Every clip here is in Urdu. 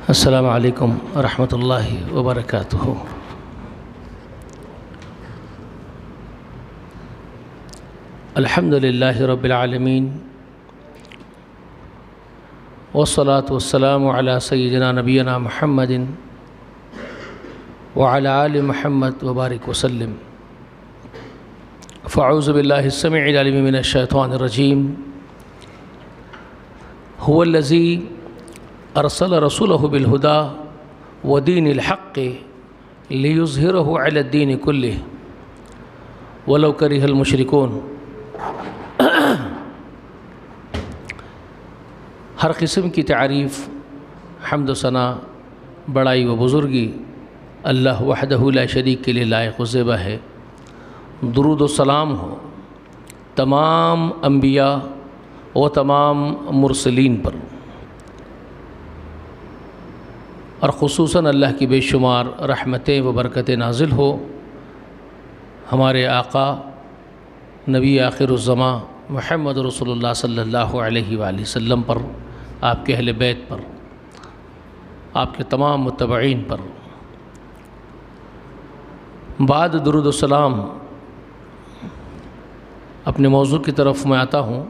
السلام علیکم ورحمۃ اللہ وبرکاتہ۔ الحمد للہ رب العالمین والصلاة والسلام علی سیدنا نبینا محمد وعلی آل محمد وبارک وسلم۔ فاعوذ باللہ السمیع العلیم من الشیطان الرجیم۔ هو الذی ارسل رسولہ بالہدی ودین الحق لیظہرہ علی الدین کلہ ولو کرہ المشرکون۔ ہر قسم کی تعریف، حمد و ثنا، بڑائی و بزرگی اللہ وحدہ لا شریک کے لیے لائق و زیبا ہے۔ درود و سلام ہو تمام انبیاء و تمام مرسلین پر، اور خصوصاً اللہ کی بے شمار رحمتیں و برکتیں نازل ہو ہمارے آقا نبی آخر الزماں محمد رسول اللہ صلی اللہ علیہ وآلہ وسلم پر، آپ کے اہل بیت پر، آپ کے تمام متبعین پر۔ بعد درود و سلام اپنے موضوع کی طرف میں آتا ہوں۔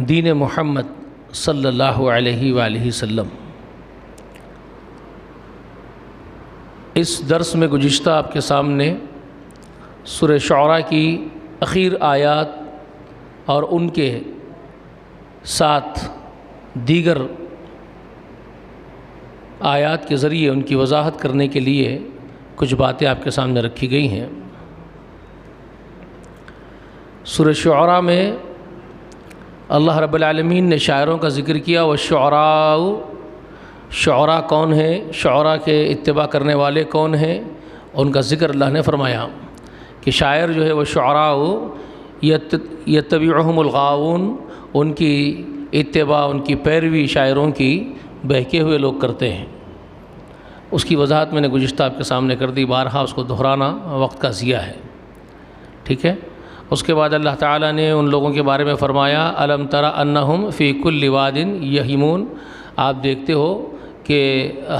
دین محمد صلی اللہ علیہ وآلہ وسلم۔ اس درس میں گزشتہ آپ کے سامنے سورہ شعراء کی اخیر آیات اور ان کے ساتھ دیگر آیات کے ذریعے ان کی وضاحت کرنے کے لیے کچھ باتیں آپ کے سامنے رکھی گئی ہیں۔ سورہ شعراء میں اللہ رب العالمین نے شاعروں کا ذکر کیا۔ والشعراء، شعراء کون ہیں، شعراء کے اتباع کرنے والے کون ہیں، ان کا ذکر اللہ نے فرمایا کہ شاعر جو ہے وہ شعراء یتبعہم الغاوون، ان کی اتباع، ان کی پیروی شاعروں کی بہکے ہوئے لوگ کرتے ہیں۔ اس کی وضاحت میں نے گزشتہ آپ کے سامنے کر دی، بارہا اس کو دہرانا وقت کا ضیاع ہے، ٹھیک ہے۔ اس کے بعد اللہ تعالیٰ نے ان لوگوں کے بارے میں فرمایا الم تر انہم فی کل واد یہیمون، آپ دیکھتے ہو کہ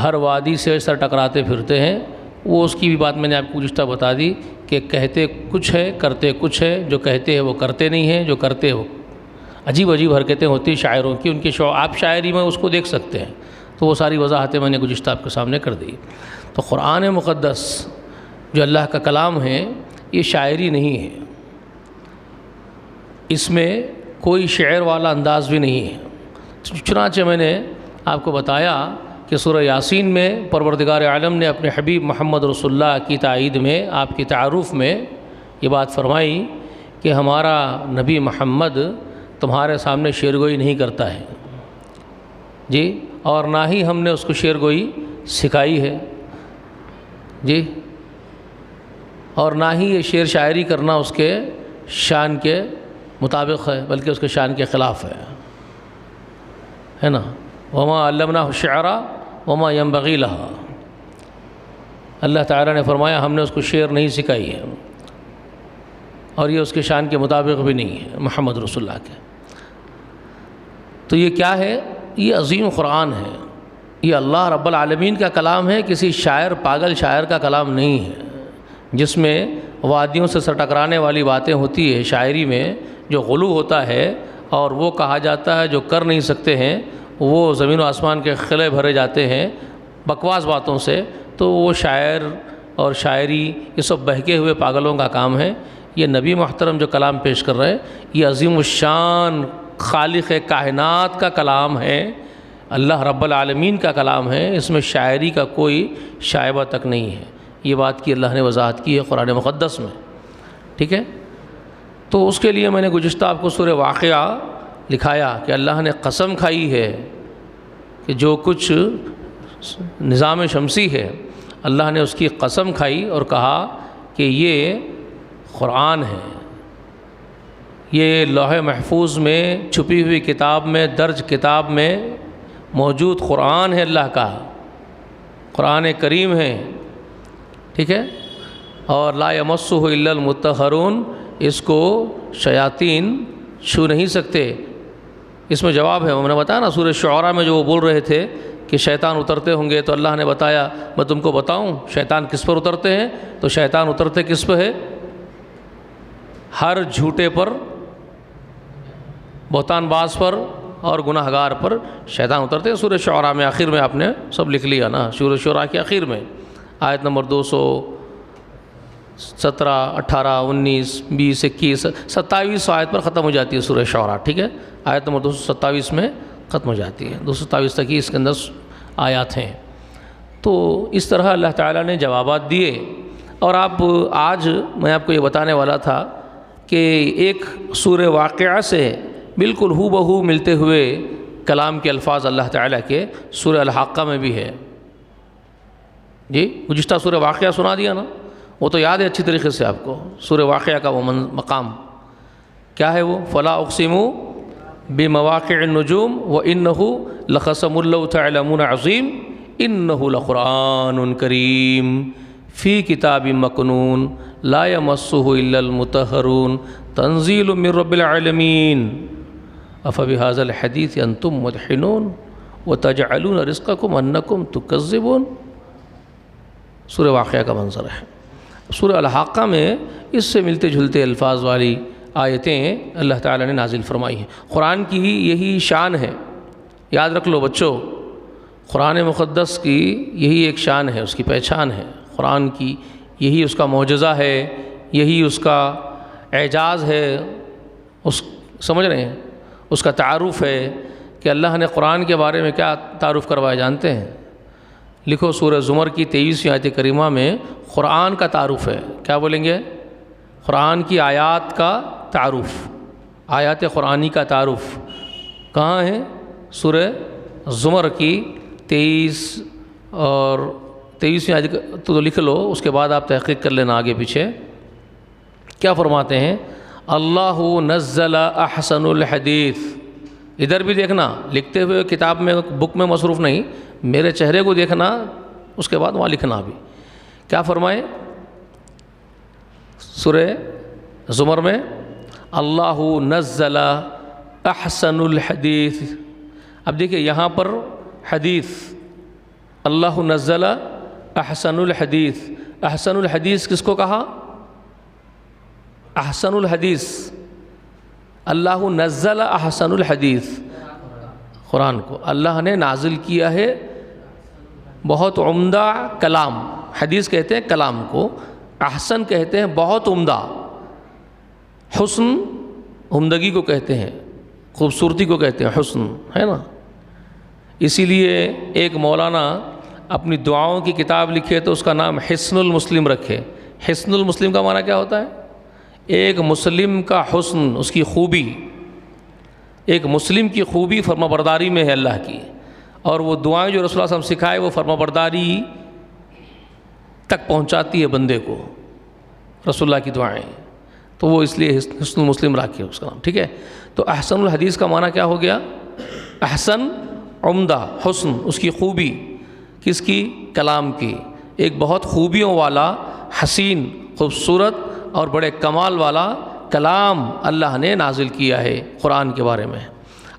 ہر وادی سے سر ٹکراتے پھرتے ہیں۔ وہ اس کی بھی بات میں نے آپ کو گزشتہ بتا دی کہ کہتے کچھ ہے کرتے کچھ ہے، جو کہتے ہیں وہ کرتے نہیں ہیں، جو کرتے ہو عجیب عجیب حرکتیں ہوتی ہیں شاعروں کی، ان کے آپ شاعری میں اس کو دیکھ سکتے ہیں۔ تو وہ ساری وضاحتیں میں نے گزشتہ آپ کے سامنے کر دی۔ تو قرآن مقدس جو اللہ کا کلام ہے یہ شاعری نہیں ہے، اس میں کوئی شعر والا انداز بھی نہیں ہے۔ چنانچہ میں نے آپ کو بتایا کہ سورہ یاسین میں پروردگار عالم نے اپنے حبیب محمد رسول اللہ کی تائید میں، آپ کی تعارف میں یہ بات فرمائی کہ ہمارا نبی محمد تمہارے سامنے شعرگوئی نہیں کرتا ہے جی، اور نہ ہی ہم نے اس کو شعرگوئی سکھائی ہے جی، اور نہ ہی یہ شعر شاعری کرنا اس کے شان کے مطابق ہے، بلکہ اس کے شان کے خلاف ہے نا۔ وما علمناہ الشعر وما ينبغي لها، اللہ تعالیٰ نے فرمایا ہم نے اس کو شعر نہیں سکھائی ہے، اور یہ اس کے شان کے مطابق بھی نہیں ہے محمد رسول اللہ کے۔ تو یہ کیا ہے؟ یہ عظیم قرآن ہے، یہ اللہ رب العالمین کا کلام ہے، کسی شاعر پاگل شاعر کا کلام نہیں ہے جس میں وادیوں سے سر ٹکرانے والی باتیں ہوتی ہے۔ شاعری میں جو غلو ہوتا ہے اور وہ کہا جاتا ہے جو کر نہیں سکتے ہیں، وہ زمین و آسمان کے خلے بھرے جاتے ہیں بکواس باتوں سے، تو وہ شاعر اور شاعری یہ سب بہکے ہوئے پاگلوں کا کام ہے۔ یہ نبی محترم جو کلام پیش کر رہے ہیں یہ عظیم الشان خالق کائنات کا کلام ہے، اللہ رب العالمین کا کلام ہے، اس میں شاعری کا کوئی شائبہ تک نہیں ہے۔ یہ بات کی اللہ نے وضاحت کی ہے قرآن مقدس میں، ٹھیک ہے۔ تو اس کے لیے میں نے گزشتہ آپ کو سورہ واقعہ لکھایا کہ اللہ نے قسم کھائی ہے کہ جو کچھ نظام شمسی ہے اللہ نے اس کی قسم کھائی اور کہا کہ یہ قرآن ہے، یہ لوح محفوظ میں چھپی ہوئی کتاب میں درج کتاب میں موجود قرآن ہے، اللہ کا قرآن کریم ہے، ٹھیک ہے۔ اور لا یمسہ الا المطہرون، اس کو شیاطین چھو نہیں سکتے۔ اس میں جواب ہے، میں نے بتایا نا سورہ شعراء میں جو وہ بول رہے تھے کہ شیطان اترتے ہوں گے، تو اللہ نے بتایا میں تم کو بتاؤں شیطان کس پر اترتے ہیں؟ تو شیطان اترتے کس پہ ہے؟ ہر جھوٹے پر، بہتان باز پر اور گناہ گار پر شیطان اترتے ہیں۔ سورہ شعراء میں آخر میں آپ نے سب لکھ لیا نا، سورہ شعراء کے آخر میں آیت نمبر 217، 18، 19، 20، 21، 27 آیت پر ختم ہو جاتی ہے سورہ شعراء، ٹھیک ہے؟ آیت نمبر 227 میں ختم ہو جاتی ہے، 227 تک ہی اس کے اندر آیات ہیں۔ تو اس طرح اللہ تعالیٰ نے جوابات دیے۔ اور آج میں آپ کو یہ بتانے والا تھا کہ ایک سورہ واقعہ سے بالکل ہو بہو ملتے ہوئے کلام کے الفاظ اللہ تعالیٰ کے سورہ الحاقہ میں بھی ہے۔ جی گزشتہ سورہ واقعہ سنا دیا نا، وہ تو یاد ہے اچھی طریقے سے آپ کو، سورہ واقعہ کا وہ مقام کیا ہے؟ وہ فلا اقسم بمواقع النجوم وانہ لقسم لو تعلمون عظیم انہ لقرآن کریم فی کتاب مکنون لا یمسہ الا المطہرون تنزیل من رب العالمین افبہذا الحدیث انتم مدحنون وتجعلون رزقکم انکم تکذبون۔ سورہ واقعہ کا منظر ہے۔ سورہ الحاقہ میں اس سے ملتے جھلتے الفاظ والی آیتیں اللہ تعالیٰ نے نازل فرمائی ہیں۔ قرآن کی یہی شان ہے، یاد رکھ لو بچوں، قرآن مقدس کی یہی ایک شان ہے، اس کی پہچان ہے، قرآن کی یہی اس کا معجزہ ہے، یہی اس کا اعجاز ہے، سمجھ رہے ہیں؟ اس کا تعارف ہے کہ اللہ نے قرآن کے بارے میں کیا تعارف کروایا جانتے ہیں؟ لکھو سورہ زمر کی 23ویں آیت کریمہ میں قرآن کا تعارف ہے، کیا بولیں گے؟ قرآن کی آیات کا تعارف، آیات قرآنی کا تعارف کہاں ہے؟ سورہ زمر کی 23ویں آیت تو لکھ لو، اس کے بعد آپ تحقیق کر لینا آگے پیچھے۔ کیا فرماتے ہیں؟ اللہ نزل احسن الحدیث۔ ادھر بھی دیکھنا، لکھتے ہوئے کتاب میں بک میں مصروف نہیں، میرے چہرے کو دیکھنا، اس کے بعد وہاں لکھنا بھی۔ کیا فرمائے سورہ زمر میں؟ اللہ نزل احسن الحدیث۔ اب دیکھیں یہاں پر حدیث، اللہ نزل احسن الحدیث، احسن الحدیث کس کو کہا؟ احسن الحدیث، اللہ نزل احسن الحدیث، قرآن کو اللہ نے نازل کیا ہے بہت عمدہ کلام۔ حدیث کہتے ہیں کلام کو، احسن کہتے ہیں بہت عمدہ، حسن عمدگی کو کہتے ہیں، خوبصورتی کو کہتے ہیں حسن، ہے نا؟ اسی لیے ایک مولانا اپنی دعاؤں کی کتاب لکھے تو اس کا نام حسن المسلم رکھے۔ حسن المسلم کا معنی کیا ہوتا ہے؟ ایک مسلم کا حسن، اس کی خوبی، ایک مسلم کی خوبی فرمانبرداری میں ہے اللہ کی، اور وہ دعائیں جو رسول اللہ صلی اللہ علیہ وسلم سکھائے وہ فرمانبرداری تک پہنچاتی ہے بندے کو، رسول اللہ کی دعائیں، تو وہ اس لیے حسن المسلم رکھے اس کا نام، ٹھیک ہے؟ تو احسن الحدیث کا معنی کیا ہو گیا؟ احسن عمدہ، حسن اس کی خوبی، کس کی؟ کلام کی، ایک بہت خوبیوں والا، حسین، خوبصورت اور بڑے کمال والا کلام اللہ نے نازل کیا ہے قرآن کے بارے میں۔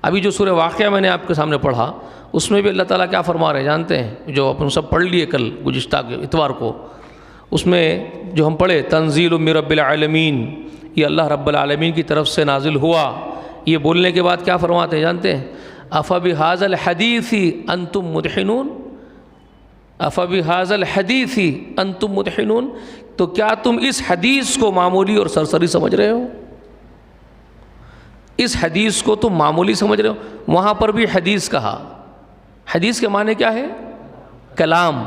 ابھی جو سورہ واقعہ میں نے آپ کے سامنے پڑھا، اس میں بھی اللہ تعالیٰ کیا فرما رہے ہیں جانتے ہیں؟ جو اپن سب پڑھ لیے کل گزشتہ اتوار کو، اس میں جو ہم پڑھے تنزیل من رب العالمین، یہ اللہ رب العالمین کی طرف سے نازل ہوا، یہ بولنے کے بعد کیا فرماتے ہیں جانتے ہیں؟ افبہذا الحدیث انتم مدحنون، افبہذا الحدیث انتم مدحنون، تو کیا تم اس حدیث کو معمولی اور سرسری سمجھ رہے ہو؟ اس حدیث کو تم معمولی سمجھ رہے ہو؟ وہاں پر بھی حدیث کہا، حدیث کے معنی کیا ہے؟ کلام،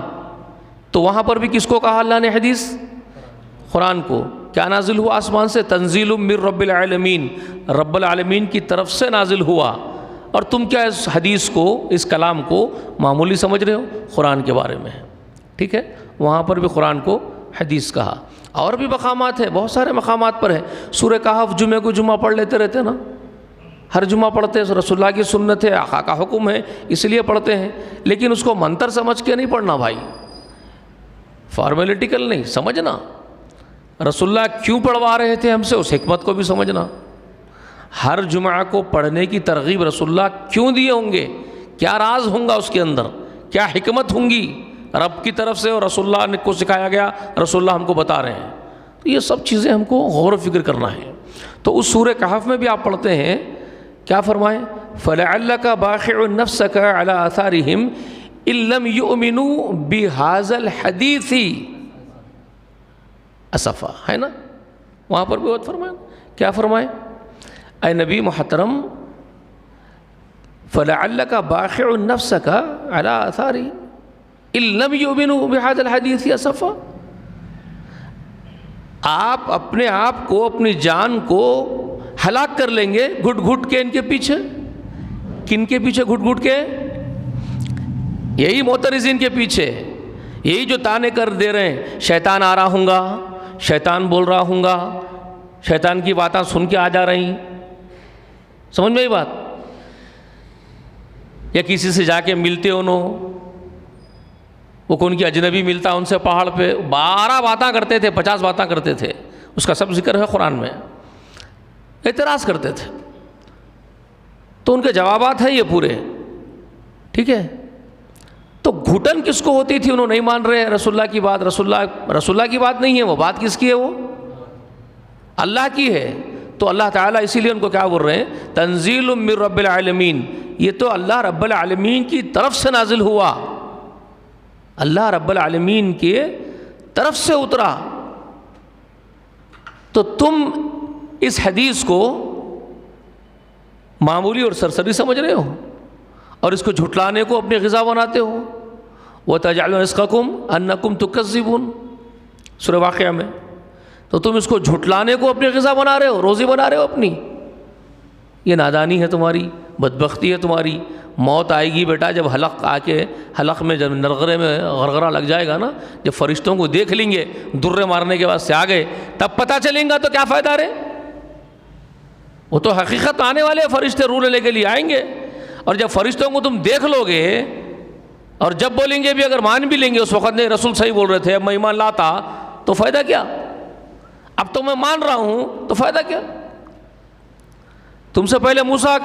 تو وہاں پر بھی کس کو کہا اللہ نے حدیث؟ قرآن کو۔ کیا نازل ہوا آسمان سے؟ تنزیل من رب العالمین، رب العالمین کی طرف سے نازل ہوا، اور تم کیا اس حدیث کو، اس کلام کو معمولی سمجھ رہے ہو؟ قرآن کے بارے میں، ٹھیک ہے؟ وہاں پر بھی قرآن کو حدیث کہا۔ اور بھی مقامات ہیں، بہت سارے مقامات پر ہے۔ سورہ کہف جمعے کو جمعہ پڑھ لیتے رہتے نا، ہر جمعہ پڑھتے ہیں، رسول اللہ کی سنت ہے، آقا کا حکم ہے، اس لیے پڑھتے ہیں، لیکن اس کو منتر سمجھ کے نہیں پڑھنا بھائی، فارمیلیٹیکل نہیں، سمجھنا رسول اللہ کیوں پڑھوا رہے تھے ہم سے، اس حکمت کو بھی سمجھنا، ہر جمعہ کو پڑھنے کی ترغیب رسول اللہ کیوں دیے ہوں گے، کیا راز ہوں گا اس کے اندر، کیا حکمت ہوں گی رب کی طرف سے اور رسول اللہ نے کو سکھایا گیا، رسول اللہ ہم کو بتا رہے ہیں. تو یہ سب چیزیں ہم کو غور و فکر کرنا ہے. تو اس سورہ کہف میں بھی آپ پڑھتے ہیں کیا فرمائیں، فَلَعَلَّكَ بَاخِعُ نَفْسَكَ عَلَىٰ آثَارِهِمْ إِن لَّمْ يُؤْمِنُوا بِهَٰذَا الْحَدِيثِ أَسَفًا، ہے نا. وہاں پر بھی بہت فرمائیں، کیا فرمائیں، اے نبی محترم فَلَعَلَّكَ بَاخِعُ نَفْسَكَ عَلَىٰ آثَارِهِمْ إِن لَّمْ يُؤْمِنُوا بِهَٰذَا الْحَدِيثِ أَسَفًا. آپ اپنے آپ کو، اپنی جان کو ہلاک کر لیں گے گھٹ گھٹ کے ان کے پیچھے. کن کے پیچھے گھٹ گھٹ کے؟ یہی معترضین کے پیچھے، یہی جو تانے کر دے رہے ہیں شیطان آ رہا ہوں گا، شیطان بول رہا ہوں گا، شیطان کی باتیں سن کے آ جا رہی. سمجھ میں یہ بات؟ یا کسی سے جا کے ملتے انہوں، وہ کون کی اجنبی ملتا ان سے پہاڑ پہ 12 باتیں کرتے تھے، 50 باتیں کرتے تھے، اس کا سب ذکر ہے قرآن میں. اعتراض کرتے تھے تو ان کے جوابات ہیں یہ پورے، ٹھیک ہے. تو گھٹن کس کو ہوتی تھی؟ انہوں نہیں مان رہے رسول اللہ کی بات. رسول اللہ کی بات نہیں ہے، وہ بات کس کی ہے؟ وہ اللہ کی ہے. تو اللہ تعالیٰ اسی لیے ان کو کیا بول رہے ہیں، تنزیل من رب العالمین، یہ تو اللہ رب العالمین کی طرف سے نازل ہوا، اللہ رب العالمین کی طرف سے اترا. تو تم اس حدیث کو معمولی اور سرسری سمجھ رہے ہو اور اس کو جھٹلانے کو اپنی غذا بناتے ہو. وَتَجْعَلُونَ رِزْقَكُمْ أَنَّكُمْ تُكَذِّبُونَ سورہ واقعہ میں. تو تم اس کو جھٹلانے کو اپنی غذا بنا رہے ہو، روزی بنا رہے ہو اپنی. یہ نادانی ہے تمہاری، بدبختی ہے تمہاری. موت آئے گی بیٹا جب حلق آ کے، حلق میں جب نرغرے میں غرغرہ لگ جائے گا نا، جب فرشتوں کو دیکھ لیں گے درے مارنے کے بعد سے آ گئے، تب پتہ چلیں گا. تو کیا فائدہ رہے؟ وہ تو حقیقت آنے والے فرشتے روح لینے کے لیے آئیں گے. اور جب فرشتوں کو تم دیکھ لو گے اور جب بولیں گے بھی، اگر مان بھی لیں گے اس وقت نہیں رسول صحیح بول رہے تھے، اب میں ایمان لاتا تو فائدہ کیا؟ اب تو میں مان رہا ہوں تو فائدہ کیا؟ تم سے پہلے موسیٰ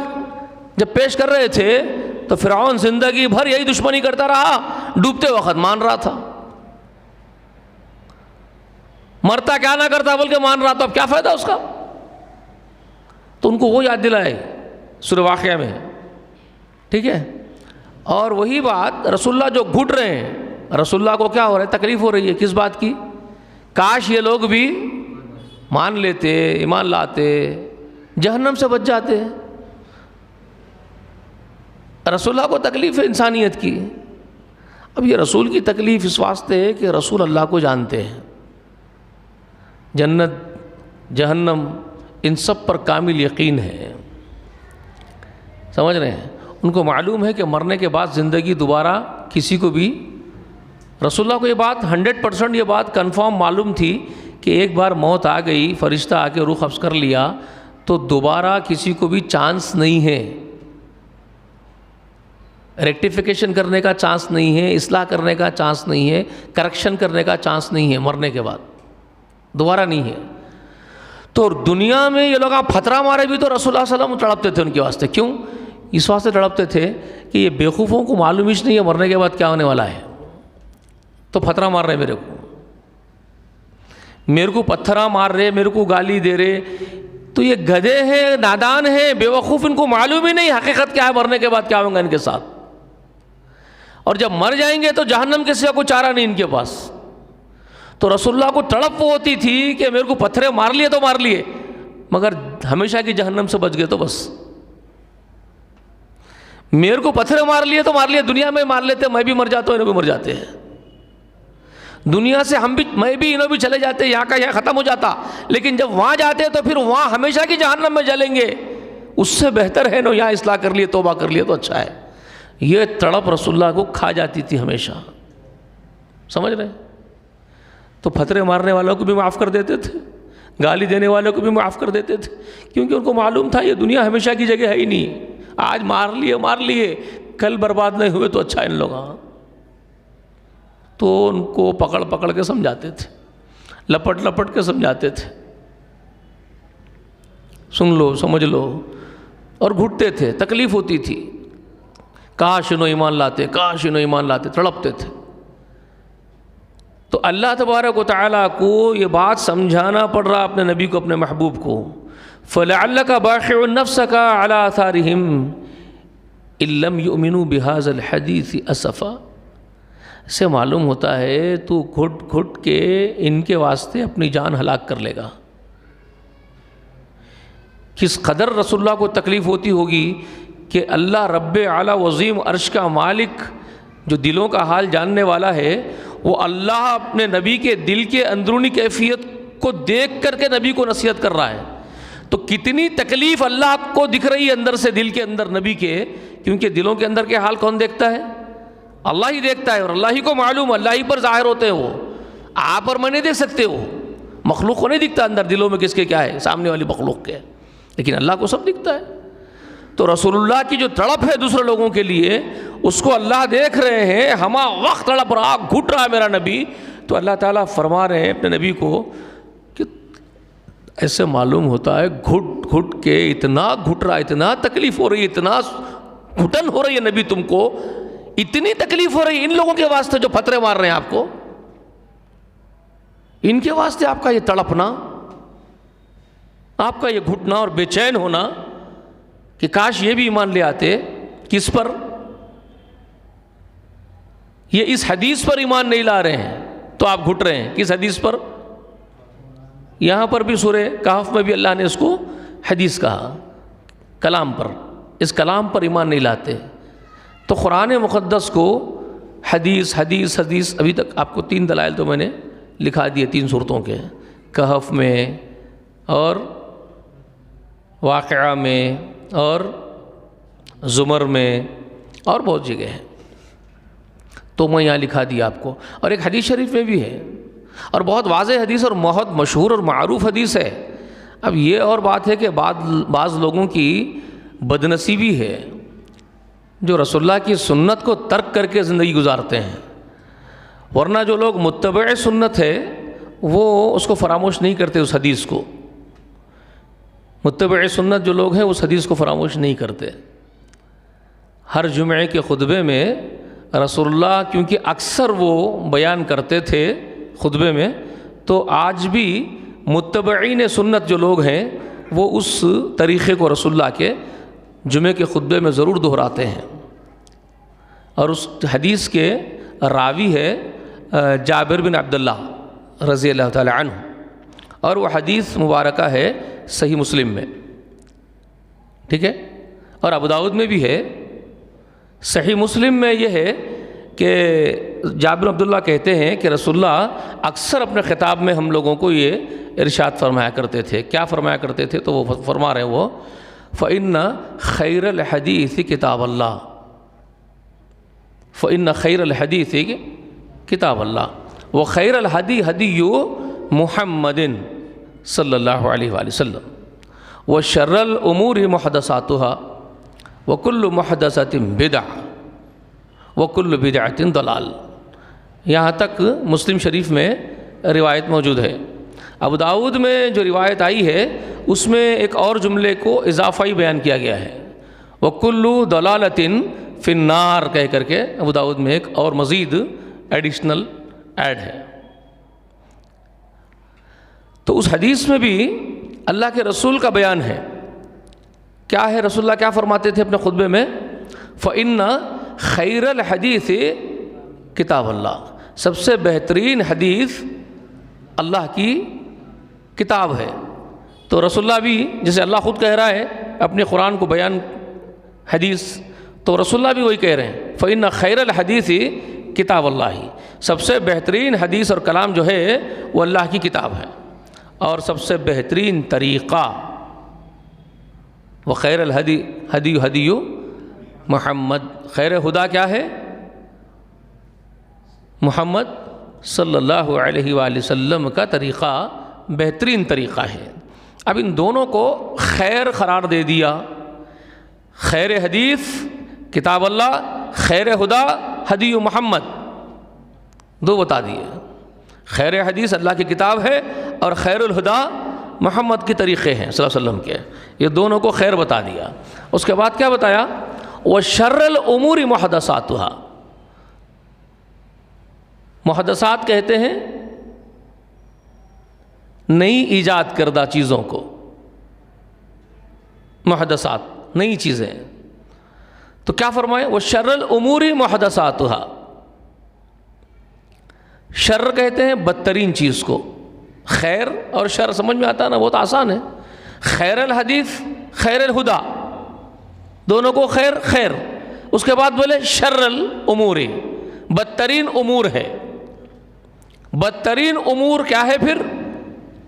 جب پیش کر رہے تھے تو فرعون زندگی بھر یہی دشمنی کرتا رہا، ڈوبتے وقت مان رہا تھا. مرتا کیا نہ کرتا بلکہ مان رہا تھا، اب کیا فائدہ اس کا؟ تو ان کو وہ یاد دلائے سورہ واقعہ میں، ٹھیک ہے. اور وہی بات رسول اللہ جو گھٹ رہے ہیں، رسول اللہ کو کیا ہو رہا ہے؟ تکلیف ہو رہی ہے. کس بات کی؟ کاش یہ لوگ بھی مان لیتے، ایمان لاتے، جہنم سے بچ جاتے. رسول اللہ کو تکلیف ہے انسانیت کی. اب یہ رسول کی تکلیف اس واسطے ہے کہ رسول اللہ کو جانتے ہیں. جنت، جہنم، ان سب پر کامل یقین ہے. سمجھ رہے ہیں؟ ان کو معلوم ہے کہ مرنے کے بعد زندگی دوبارہ کسی کو بھی، رسول اللہ کو یہ بات 100% یہ بات کنفرم معلوم تھی کہ ایک بار موت آ گئی، فرشتہ آ کے روح قبض کر لیا تو دوبارہ کسی کو بھی چانس نہیں ہے، ریکٹیفیکیشن کرنے کا چانس نہیں ہے، اصلاح کرنے کا چانس نہیں ہے، کریکشن کرنے کا چانس نہیں ہے. مرنے کے بعد دوبارہ نہیں ہے. تو دنیا میں یہ لوگ آپ فترہ مارے بھی تو رسول اللہ صلی اللہ علیہ وسلم تڑپتے تھے ان کے واسطے. کیوں؟ اس واسطے تڑپتے تھے کہ یہ بیوقوفوں کو معلوم ہی نہیں ہے مرنے کے بعد کیا ہونے والا ہے، تو فترہ مار رہے میرے کو پتھرہ مار رہے، میرے کو گالی دے رہے. تو یہ گدھے ہیں، نادان ہیں، بیوقوف، ان کو معلوم ہی نہیں حقیقت کیا ہے، مرنے کے بعد کیا ہوگا ان کے ساتھ. اور جب مر جائیں گے تو جہنم کے سوا کوئی چارہ نہیں ان کے پاس. تو رسول اللہ کو تڑپ وہ ہوتی تھی کہ میرے کو پتھرے مار لیے تو مار لیے، مگر ہمیشہ کی جہنم سے بچ گئے تو بس. میرے کو پتھرے مار لیے تو مار لیے، دنیا میں مار لیتے، میں بھی مر جاتا ہوں، انہوں بھی مر جاتے ہیں. دنیا سے ہم بھی، میں بھی، انہوں بھی چلے جاتے، یہاں کا یہاں ختم ہو جاتا. لیکن جب وہاں جاتے تو پھر وہاں ہمیشہ کی جہنم میں جلیں گے. اس سے بہتر ہے نا یہاں اصلاح کر لیے، توبہ کر لیے تو اچھا ہے. یہ تڑپ رسول اللہ کو کھا جاتی تھی ہمیشہ. سمجھ رہے ہیں؟ تو پتھرے مارنے والوں کو بھی معاف کر دیتے تھے، گالی دینے والوں کو بھی معاف کر دیتے تھے، کیونکہ ان کو معلوم تھا یہ دنیا ہمیشہ کی جگہ ہے ہی نہیں. آج مار لیے، کل برباد نہیں ہوئے تو اچھا ان لوگ. تو ان کو پکڑ پکڑ کے سمجھاتے تھے، لپٹ لپٹ کے سمجھاتے تھے، سن لو، سمجھ لو، اور گھٹتے تھے، تکلیف ہوتی تھی. کاش انہوں ایمان لاتے، کاش انہوں ایمان لاتے، تڑپتے تھے۔ تو اللہ تبارک و تعالیٰ کو یہ بات سمجھانا پڑ رہا اپنے نبی کو، اپنے محبوب کو۔ فَلَعَلَّكَ بَاخِعٌ نَفْسَكَ عَلَىٰ آثَارِهِمْ إِن لَّمْ يُؤْمِنُوا بِهَٰذَا الْحَدِيثِ أَسَفًا۔ سے معلوم ہوتا ہے تو گھٹ گھٹ کے ان کے واسطے اپنی جان ہلاک کر لے گا۔ کس قدر رسول اللہ کو تکلیف ہوتی ہوگی کہ اللہ رب اعلیٰ وعظیم عرش کا مالک جو دلوں کا حال جاننے والا ہے، وہ اللہ اپنے نبی کے دل کے اندرونی کیفیت کو دیکھ کر کے نبی کو نصیحت کر رہا ہے۔ تو کتنی تکلیف اللہ کو دکھ رہی ہے اندر سے، دل کے اندر نبی کے، کیونکہ دلوں کے اندر کے حال کون دیکھتا ہے؟ اللہ ہی دیکھتا ہے، اور اللہ ہی کو معلوم، اللہ ہی پر ظاہر ہوتے ہیں وہ، آپ اور میں نہیں دیکھ سکتے، وہ مخلوق کو نہیں دکھتا اندر دلوں میں کس کے کیا ہے، سامنے والی مخلوق کے، لیکن اللہ کو سب دکھتا ہے۔ تو رسول اللہ کی جو تڑپ ہے دوسرے لوگوں کے لیے، اس کو اللہ دیکھ رہے ہیں، ہما وقت تڑپ رہا، گھٹ رہا میرا نبی، تو اللہ تعالیٰ فرما رہے ہیں اپنے نبی کو کہ ایسے معلوم ہوتا ہے گھٹ گھٹ کے اتنا گھٹ رہا، اتنا تکلیف ہو رہی ہے، اتنا گھٹن ہو رہی ہے نبی تم کو، اتنی تکلیف ہو رہی ہے ان لوگوں کے واسطے جو پتھرے مار رہے ہیں آپ کو، ان کے واسطے آپ کا یہ تڑپنا، آپ کا یہ گھٹنا اور بے چین ہونا کہ کاش یہ بھی ایمان لے آتے۔ کس پر؟ یہ اس حدیث پر ایمان نہیں لا رہے ہیں تو آپ گھٹ رہے ہیں۔ کس حدیث پر؟ یہاں پر بھی سورہ کہف میں بھی اللہ نے اس کو حدیث کہا، کلام پر، اس کلام پر ایمان نہیں لاتے۔ تو قرآن مقدس کو حدیث حدیث حدیث، ابھی تک آپ کو 3 دلائل تو میں نے لکھا دیے 3 صورتوں کے، کہف میں اور واقعہ میں اور زمر میں اور بہت جگہ ہے، تو میں یہاں لکھا دیا آپ کو، اور ایک حدیث شریف میں بھی ہے، اور بہت واضح حدیث اور بہت مشہور اور معروف حدیث ہے۔ اب یہ اور بات ہے کہ بعض لوگوں کی بدنصیبی ہے جو رسول اللہ کی سنت کو ترک کر کے زندگی گزارتے ہیں، ورنہ جو لوگ متبع سنت ہے وہ اس کو فراموش نہیں کرتے، اس حدیث کو۔ متبع سنت جو لوگ ہیں اس حدیث کو فراموش نہیں کرتے۔ ہر جمعے کے خطبے میں رسول اللہ کیونکہ اکثر وہ بیان کرتے تھے خطبے میں، تو آج بھی متبعین سنت جو لوگ ہیں وہ اس طریقے کو رسول اللہ کے جمعے کے خطبے میں ضرور دہراتے ہیں۔ اور اس حدیث کے راوی ہے جابر بن عبداللہ رضی اللہ تعالی عنہ، اور وہ حدیث مبارکہ ہے صحیح مسلم میں، ٹھیک ہے، اور ابو داؤد میں بھی ہے۔ صحیح مسلم میں یہ ہے کہ جابر بن عبداللہ کہتے ہیں کہ رسول اللہ اکثر اپنے خطاب میں ہم لوگوں کو یہ ارشاد فرمایا کرتے تھے۔ کیا فرمایا کرتے تھے؟ تو وہ فرما رہے ہیں وہ، فَإِنَّ خَيْرَ الْحَدِيثِ کتاب اللہ، فَإِنَّ خَيْرَ الْحَدِيثِ کتاب اللہ وَخَيْرَ الْحَدِي هَدِيُّ مُحَمَّدٍ صلی اللہ علیہ وآلہ وسلم وَشَرَّ الْأُمُورِ مُحْدَثَاتُهَا وَكُلُّ مُحْدَثَةٍ بِدْعَةٍ وَكُلُّ بِدْعَةٍ ضَلَالَةٍ۔ یہاں تک مسلم شریف میں روایت موجود ہے۔ ابو داؤد میں جو روایت آئی ہے اس میں ایک اور جملے کو اضافائی بیان کیا گیا ہے، وَكُلُّ ضَلَالَةٍ فِي النَّارِ کہہ کر کے ابو داؤد میں ایک اور مزید ایڈیشنل ایڈ ہے۔ تو اس حدیث میں بھی اللہ کے رسول کا بیان ہے۔ کیا ہے؟ رسول اللہ کیا فرماتے تھے اپنے خطبے میں؟ فَإِنَّ خَيْرَ الْحَدِيثِ کتاب اللہ، سب سے بہترین حدیث اللہ کی کتاب ہے۔ تو رسول اللہ بھی جیسے اللہ خود کہہ رہا ہے اپنے قرآن کو بیان حدیث، تو رسول اللہ بھی وہی کہہ رہے ہیں، فَإِنَّ خَيْرَ الْحَدِيثِ کتاب اللہ، سب سے بہترین حدیث اور کلام جو ہے وہ اللہ کی کتاب ہے، اور سب سے بہترین طریقہ وَخَيْرَ الْهَدِيُّ هَدِيُّ محمد، خیر ہدا کیا ہے؟ محمد صلی اللہ علیہ وآلہ وسلم کا طریقہ بہترین طریقہ ہے۔ اب ان دونوں کو خیر قرار دے دیا، خیر حدیث کتاب اللہ، خیر ہدا ہدی محمد، دو بتا دیے۔ خیر حدیث اللہ کی کتاب ہے اور خیر الہدا محمد کے طریقے ہیں صلی اللہ علیہ وسلم کے، یہ دونوں کو خیر بتا دیا۔ اس کے بعد کیا بتایا؟ وشر الامور محدثاتها، محدثات کہتے ہیں نئی ایجاد کردہ چیزوں کو، محدثات نئی چیزیں. تو کیا فرمائے؟ وشر الامور محدثاتها، شر کہتے ہیں بدترین چیز کو. خیر اور شر سمجھ میں آتا ہے نا، بہت آسان ہے. خیر الحدیث خیر الہدا، دونوں کو خیر خیر. اس کے بعد بولے شر الامور، بدترین امور ہے. بدترین امور کیا ہے پھر؟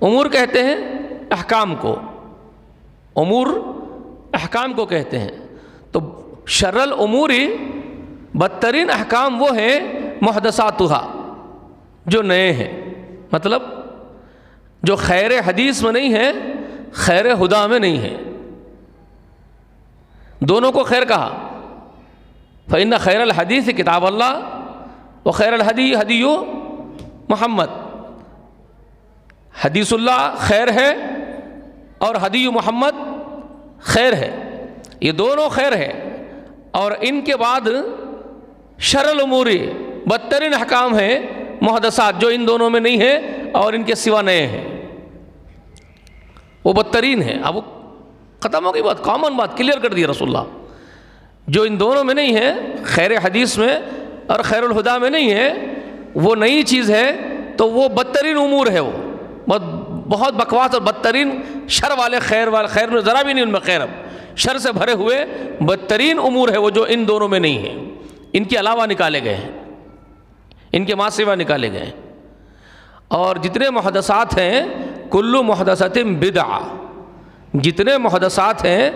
امور کہتے ہیں احکام کو، امور احکام کو کہتے ہیں. تو شر الامور بدترین احکام وہ ہیں محدثاتها، جو نئے ہیں، مطلب جو خیر حدیث میں نہیں ہے، خیر ہدا میں نہیں ہے. دونوں کو خیر کہا. فإن خیر الحدیث کتاب اللہ وخیر الہدی ہدی محمد. حدیث اللہ خیر ہے اور ہدی محمد خیر ہے، یہ دونوں خیر ہے. اور ان کے بعد شر الامور بدترین احکام ہیں محدثات، جو ان دونوں میں نہیں ہے اور ان کے سوا نئے ہیں، وہ بدترین ہے. اب وہ ختم ہو گئی بات، کامن بات کلیئر کر دی رسول اللہ. جو ان دونوں میں نہیں ہے، خیر حدیث میں اور خیر الہدا میں نہیں ہے، وہ نئی چیز ہے، تو وہ بدترین امور ہے. وہ بہت بکواس اور بدترین شر والے، خیر میں ذرا بھی نہیں ان میں خیر، اب شر سے بھرے ہوئے بدترین امور ہے وہ، جو ان دونوں میں نہیں ہے. ان کے علاوہ نکالے گئے ہیں، ان کے ماں سوا نکالے گئے ہیں. اور جتنے محدثات ہیں، کل محدثۃ بدعہ، جتنے محدثات ہیں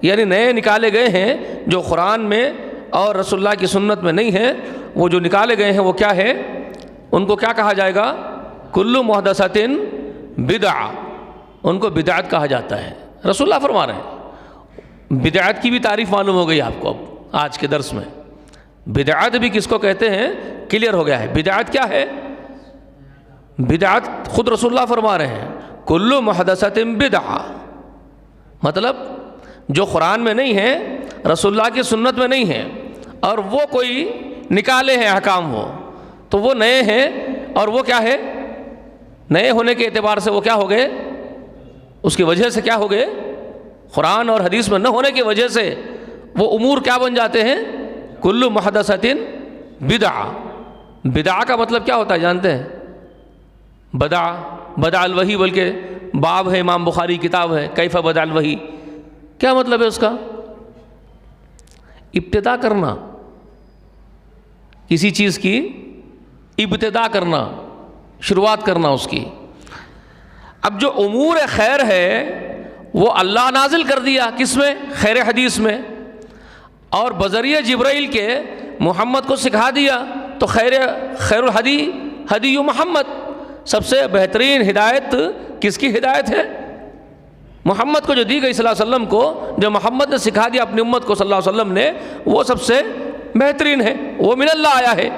یعنی نئے نکالے گئے ہیں جو قرآن میں اور رسول اللہ کی سنت میں نہیں ہیں، وہ جو نکالے گئے ہیں وہ کیا ہے؟ ان کو کیا کہا جائے گا؟ کل محدثۃ بدعہ، ان کو بدعت کہا جاتا ہے. رسول اللہ فرما رہے ہیں. بدعت کی بھی تعریف معلوم ہو گئی آپ کو اب آج کے درس میں. بدعت بھی کس کو کہتے ہیں کلیئر ہو گیا ہے. بدعت کیا ہے؟ بدعت خود رسول اللہ فرما رہے ہیں کل محدثۃ بدعہ، مطلب جو قرآن میں نہیں ہے، رسول اللہ کی سنت میں نہیں ہے، اور وہ کوئی نکالے ہیں احکام، وہ تو وہ نئے ہیں. اور وہ کیا ہے؟ نئے ہونے کے اعتبار سے وہ کیا ہو گئے؟ اس کی وجہ سے کیا ہو گئے؟ قرآن اور حدیث میں نہ ہونے کی وجہ سے وہ امور کیا بن جاتے ہیں؟ کل محدثۃ بدعہ. بدعہ کا مطلب کیا ہوتا ہے جانتے ہیں؟ بدع الوحی، بلکہ باب ہے، امام بخاری کتاب ہے کیف بدع الوحی. کیا مطلب ہے اس کا؟ ابتدا کرنا، کسی چیز کی ابتدا کرنا، شروعات کرنا اس کی. اب جو امور خیر ہے وہ اللہ نازل کر دیا کس میں؟ خیر حدیث میں، اور بذریعہ جبرائیل کے محمد کو سکھا دیا. تو خیر الہدی ہدی محمد، سب سے بہترین ہدایت کس کی ہدایت ہے؟ محمد کو جو دی گئی صلی اللہ علیہ وسلم کو، جو محمد نے سکھا دیا اپنی امت کو صلی اللہ علیہ وسلم نے، وہ سب سے بہترین ہے. وہ من اللہ آیا ہے.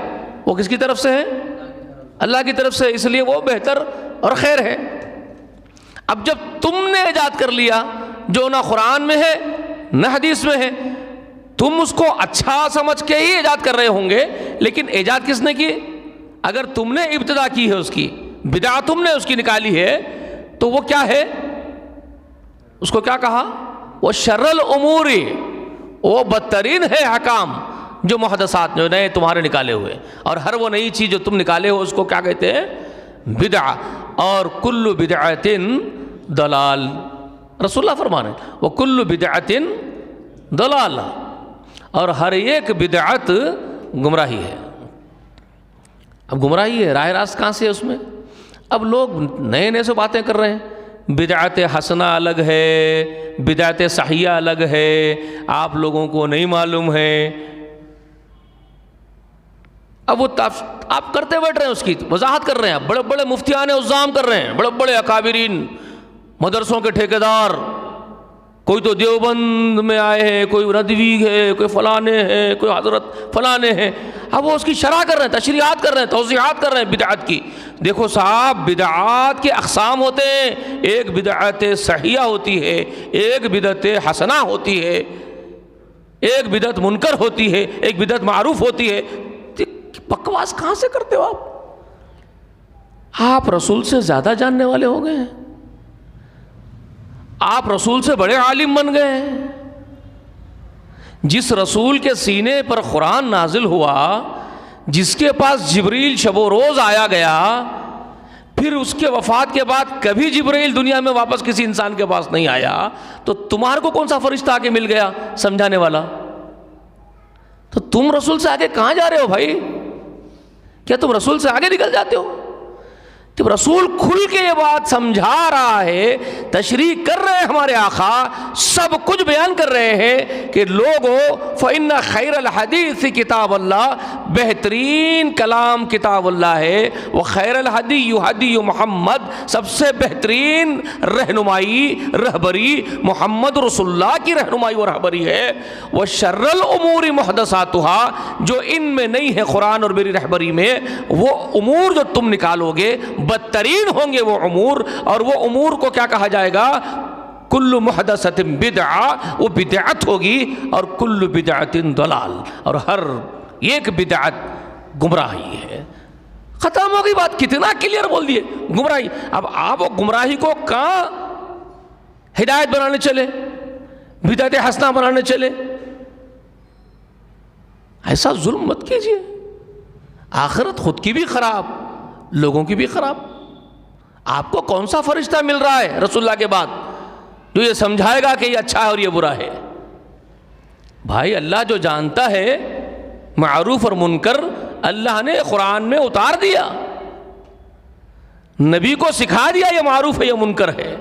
وہ کس کی طرف سے ہے؟ اللہ کی طرف سے، اس لیے وہ بہتر اور خیر ہے. اب جب تم نے ایجاد کر لیا جو نہ قرآن میں ہے نہ حدیث میں ہے، تم اس کو اچھا سمجھ کے ہی ایجاد کر رہے ہوں گے، لیکن ایجاد کس نے کی؟ اگر تم نے ابتدا کی ہے اس کی، بدعت تم نے اس کی نکالی ہے، تو وہ کیا ہے؟ اس کو کیا کہا؟ وہ شر الامور، وہ بدترین ہے احکام جو محدثات، جو نئے تمہارے نکالے ہوئے. اور ہر وہ نئی چیز جو تم نکالے ہو اس کو کیا کہتے ہیں؟ بدعہ. اور کل بدعۃ ضلال، رسول اللہ فرما رہے ہیں وہ کل بدعۃ ضلال، اور ہر ایک بدعت گمراہی ہے. اب گمراہی ہے، راہ راست کہاں سے ہے اس میں؟ اب لوگ نئے نئے سے باتیں کر رہے ہیں. بدعت حسنہ الگ ہے، بدعت صحیحہ الگ ہے، آپ لوگوں کو نہیں معلوم ہے. اب وہ آپ کرتے بیٹھ رہے ہیں، اس کی وضاحت کر رہے ہیں. بڑے بڑے مفتیان عظام کر رہے ہیں، بڑے بڑے اکابرین، مدرسوں کے ٹھیکیدار، کوئی تو دیوبند میں آئے ہیں، کوئی ندوی ہے، کوئی فلانے ہیں، کوئی حضرت فلانے ہیں. اب وہ اس کی شرح کر رہے ہیں، تشریحات کر رہے ہیں، توضیحات کر رہے ہیں بدعت کی. دیکھو صاحب، بدعات کے اقسام ہوتے ہیں. ایک بدعت صحیحہ ہوتی ہے، ایک بدعت حسنہ ہوتی ہے. ایک بدعت منکر ہوتی ہے، ایک بدعت معروف ہوتی ہے. بکواس کہاں سے کرتے ہو آپ رسول سے زیادہ جاننے والے ہو گئے ہیں، آپ رسول سے بڑے عالم بن گئے ہیں. جس رسول کے سینے پر قرآن نازل ہوا، جس کے پاس جبریل شب و روز آیا گیا، پھر اس کے وفات کے بعد کبھی جبریل دنیا میں واپس کسی انسان کے پاس نہیں آیا، تو تمہارے کو کون سا فرشتہ آ کے مل گیا سمجھانے والا؟ تو تم رسول سے آگے کہاں جا رہے ہو بھائی؟ کیا تم رسول سے آگے نکل جاتے ہو؟ جب رسول کھل کے یہ بات سمجھا رہا ہے، تشریح کر رہے ہیں ہمارے آقا، سب کچھ بیان کر رہے ہیں کہ لوگوں فَإِنَّ خَيْرَ الْحَدِيثِ کتاب اللہ، بہترین کلام کتاب اللہ ہے، وَخَيْرَ الْحَدِيُّ حَدِيُّ محمد، سب سے بہترین رہنمائی رہبری محمد رسول اللہ کی رہنمائی و رہبری ہے. وَشَرَّ الْأُمُورِ مُحْدَثَاتُهَا، جو ان میں نہیں ہے قرآن اور میری رہبری میں، وہ امور جو تم نکالو گے بدترین ہوں گے وہ امور. اور وہ امور کو کیا کہا جائے گا؟ کل محدثۃ بدعہ، وہ بدعت ہوگی، اور کل بدعت ضلال، اور ہر ایک بدعت گمراہی ہے. ختم ہو گئی بات. کتنا کلیئر بول دیے، گمراہی. اب آپ وہ گمراہی کو کہاں ہدایت بنانے چلے، بدعت حسنہ بنانے چلے؟ ایسا ظلم مت کیجیے. آخرت خود کی بھی خراب، لوگوں کی بھی خراب. آپ کو کون سا فرشتہ مل رہا ہے رسول اللہ کے بعد جو یہ سمجھائے گا کہ یہ اچھا ہے اور یہ برا ہے؟ بھائی اللہ جو جانتا ہے معروف اور منکر، اللہ نے قرآن میں اتار دیا، نبی کو سکھا دیا یہ معروف ہے یہ منکر ہے،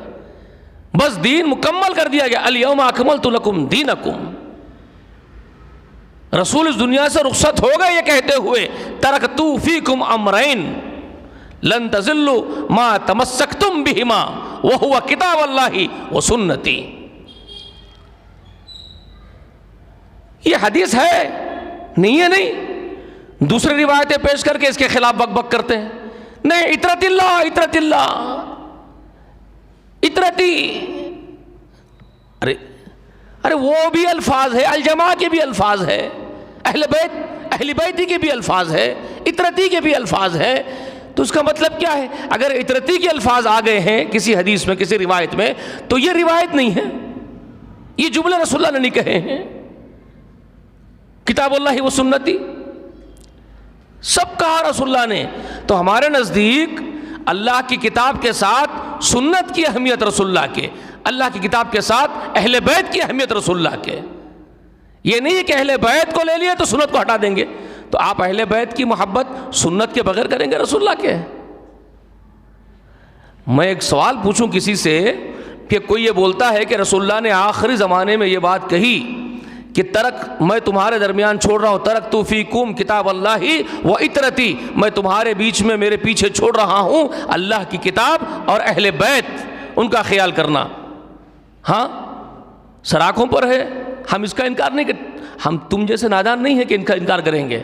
بس دین مکمل کر دیا گیا. الیوم اکملت لکم دینکم. رسول اس دنیا سے رخصت ہو گئے یہ کہتے ہوئے، ترکت فیکم امرین لن تضلوا ما تمسکتم بہما وہو کتاب اللہ وسنتی. یہ حدیث ہے نہیں ہے؟ نہیں. دوسری روایتیں پیش کر کے اس کے خلاف بک بک کرتے ہیں. نہیں، اطرت اللہ، اطرت اللہ، اطرتی. ارے وہ بھی الفاظ ہے، الجماع کے بھی الفاظ ہے، اہل بیت کے بھی الفاظ ہے، اطرتی کے بھی الفاظ ہے. تو اس کا مطلب کیا ہے؟ اگر اطرتی کے الفاظ آ گئے ہیں کسی حدیث میں، کسی روایت میں، تو یہ روایت نہیں ہے، یہ جملے رسول اللہ نے نہیں کہے ہیں. کتاب اللہ و سنتی سب کہا رسول اللہ نے. تو ہمارے نزدیک اللہ کی کتاب کے ساتھ سنت کی اہمیت رسول اللہ کے، اللہ کی کتاب کے ساتھ اہل بیت کی اہمیت رسول اللہ کے. یہ نہیں کہ اہل بیت کو لے لیے تو سنت کو ہٹا دیں گے. تو آپ اہل بیت کی محبت سنت کے بغیر کریں گے رسول اللہ کے؟ میں ایک سوال پوچھوں کسی سے کہ کوئی یہ بولتا ہے کہ رسول اللہ نے آخری زمانے میں یہ بات کہی کہ میں تمہارے درمیان چھوڑ رہا ہوں، ترکت فیکم کتاب اللہ و اطرتی، میں تمہارے بیچ میں میرے پیچھے چھوڑ رہا ہوں اللہ کی کتاب اور اہل بیت، ان کا خیال کرنا. ہاں سراخوں پر ہے، ہم اس کا انکار نہیں کرتے. ہم تم جیسے نادان نہیں ہیں کہ ان کا انکار کریں گے.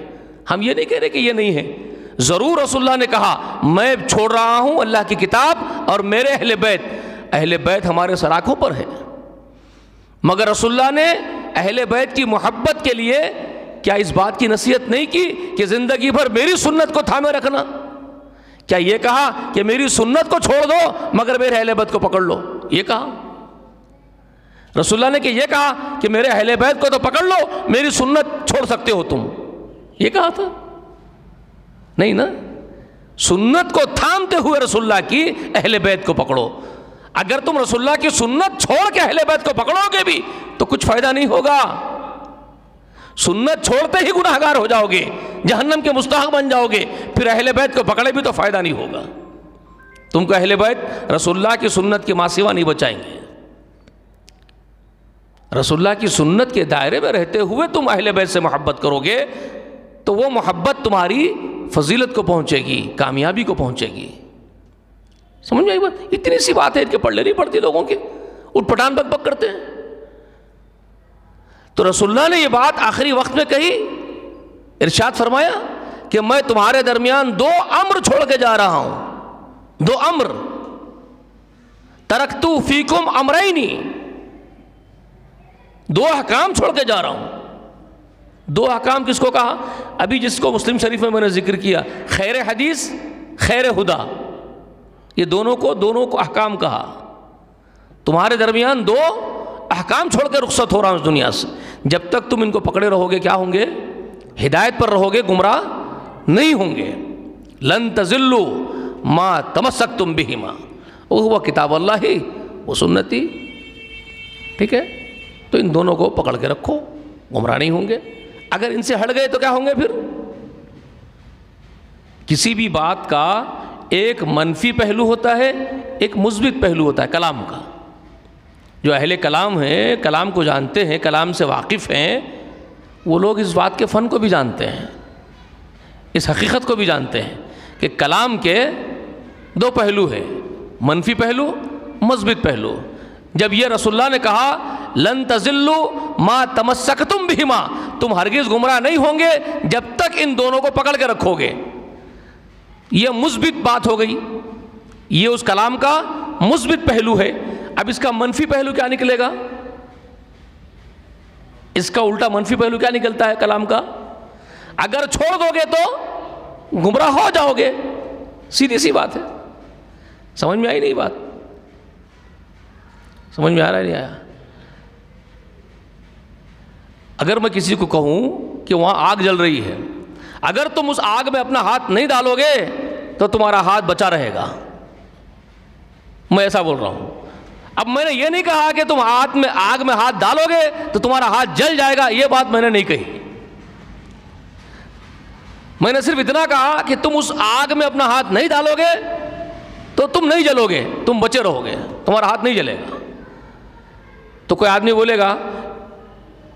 ہم یہ نہیں کہہ رہے کہ یہ نہیں ہے. ضرور رسول اللہ نے کہا میں چھوڑ رہا ہوں اللہ کی کتاب اور میرے اہل بیت. اہل بیت ہمارے سراخوں پر ہے، مگر رسول اللہ نے اہل بیت کی محبت کے لیے کیا اس بات کی نصیحت نہیں کی کہ زندگی بھر میری سنت کو تھامے رکھنا؟ کیا یہ کہا کہ میری سنت کو چھوڑ دو مگر میرے اہل بیت کو پکڑ لو؟ یہ کہا رسول اللہ نے کہ یہ کہا کہ میرے اہل بیت کو تو پکڑ لو، میری سنت چھوڑ سکتے ہو تم؟ یہ کہا تھا؟ نہیں نا. سنت کو تھامتے ہوئے رسول اللہ کی اہل بیت کو پکڑو. اگر تم رسول اللہ کی سنت چھوڑ کے اہل بیت کو پکڑو گے بھی تو کچھ فائدہ نہیں ہوگا. سنت چھوڑتے ہی گناہگار ہو جاؤ گے، جہنم کے مستحق بن جاؤ گے. پھر اہل بیت کو پکڑے بھی تو فائدہ نہیں ہوگا. تم کو اہل بیت رسول اللہ کی سنت کے ماں سوا نہیں بچائیں گے. رسول اللہ کی سنت کے دائرے میں رہتے ہوئے تم اہل بیت سے محبت کرو گے تو وہ محبت تمہاری فضیلت کو پہنچے گی، کامیابی کو پہنچے گی. سمجھ میں آئی بات؟ اتنی سی بات ہے، ان کے پڑھ لینی پڑتی لوگوں کے، اٹھ پٹان بک بک کرتے ہیں. تو رسول اللہ نے یہ بات آخری وقت میں کہی، ارشاد فرمایا کہ میں تمہارے درمیان 2 امر چھوڑ کے جا رہا ہوں. 2 امر، ترکت فیکم امرین، 2 احکام چھوڑ کے جا رہا ہوں. دو احکام کس کو کہا؟ ابھی جس کو مسلم شریف میں نے ذکر کیا، خیر حدیث خیر ہدا، یہ دونوں کو احکام کہا. تمہارے درمیان دو احکام چھوڑ کے رخصت ہو رہا ہوں اس دنیا سے. جب تک تم ان کو پکڑے رہو گے کیا ہوں گے؟ ہدایت پر رہو گے، گمراہ نہیں ہوں گے. لن تضلوا ما تمسکتم بہما وہو کتاب اللہ و سنتی. ٹھیک ہے، تو ان دونوں کو پکڑ کے رکھو، گمراہ نہیں ہوں گے. اگر ان سے ہٹ گئے تو کیا ہوں گے پھر؟ کسی بھی بات کا ایک منفی پہلو ہوتا ہے، ایک مثبت پہلو ہوتا ہے کلام کا. جو اہل کلام ہیں، کلام کو جانتے ہیں، کلام سے واقف ہیں، وہ لوگ اس بات کے فن کو بھی جانتے ہیں، اس حقیقت کو بھی جانتے ہیں کہ کلام کے دو پہلو ہیں، منفی پہلو، مثبت پہلو. جب یہ رسول اللہ نے کہا لن تضلوا ما تمسکتم بہما، تم ہرگز گمراہ نہیں ہوں گے جب تک ان دونوں کو پکڑ کے رکھو گے، یہ مثبت بات ہو گئی. یہ اس کلام کا مثبت پہلو ہے. اب اس کا منفی پہلو کیا نکلے گا؟ اس کا الٹا منفی پہلو کیا نکلتا ہے کلام کا؟ اگر چھوڑ دو گے تو گمراہ ہو جاؤ گے. سیدھی سی بات ہے. سمجھ میں آئی نہیں بات؟ سمجھ میں آ رہا ہے نہیں آیا؟ اگر میں کسی کو کہوں کہ وہاں آگ جل رہی ہے، اگر تم اس آگ میں اپنا ہاتھ نہیں ڈالو گے تو تمہارا ہاتھ بچا رہے گا، میں ایسا بول رہا ہوں. اب میں نے یہ نہیں کہا کہ تم آگ میں ہاتھ ڈالو گے تو تمہارا ہاتھ جل جائے گا، یہ بات میں نے نہیں کہی. میں نے صرف اتنا کہا کہ تم اس آگ میں اپنا ہاتھ نہیں ڈالو گے تو تم نہیں جلو گے، تم بچے رہو گے، تمہارا ہاتھ نہیں جلے گا. تو کوئی آدمی بولے گا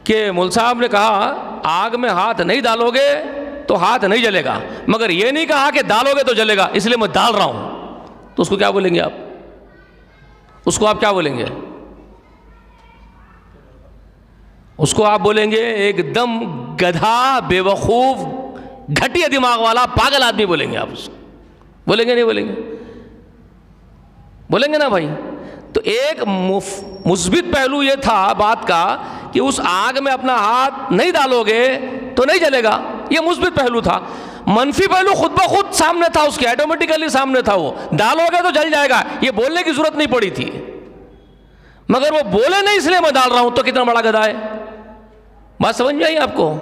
کہ مول صاحب نے کہا آگ میں ہاتھ نہیں ڈالو گے تو ہاتھ نہیں جلے گا، مگر یہ نہیں کہا کہ ڈالو گے تو جلے گا، اس لیے میں ڈال رہا ہوں. تو اس کو کیا بولیں گے آپ؟ اس کو آپ کیا بولیں گے؟ اس کو آپ بولیں گے ایک دم گدھا، بے وقوف، گھٹیا دماغ والا، پاگل آدمی بولیں گے آپ اس کو. بولیں گے نہیں بولیں گے؟ بولیں گے نا بھائی. تو ایک مثبت پہلو یہ تھا بات کا کہ اس آگ میں اپنا ہاتھ نہیں ڈالو گے تو نہیں جلے گا، یہ مثبت پہلو تھا. منفی پہلو خود بخود سامنے تھا، اس کے آٹومیٹیکلی سامنے تھا، وہ ڈالو گے تو جل جائے گا، یہ بولنے کی ضرورت نہیں پڑی تھی. مگر وہ بولے نہیں اس لیے میں ڈال رہا ہوں، تو کتنا بڑا گدھا ہے. بات سمجھ میں آئی آپ کو؟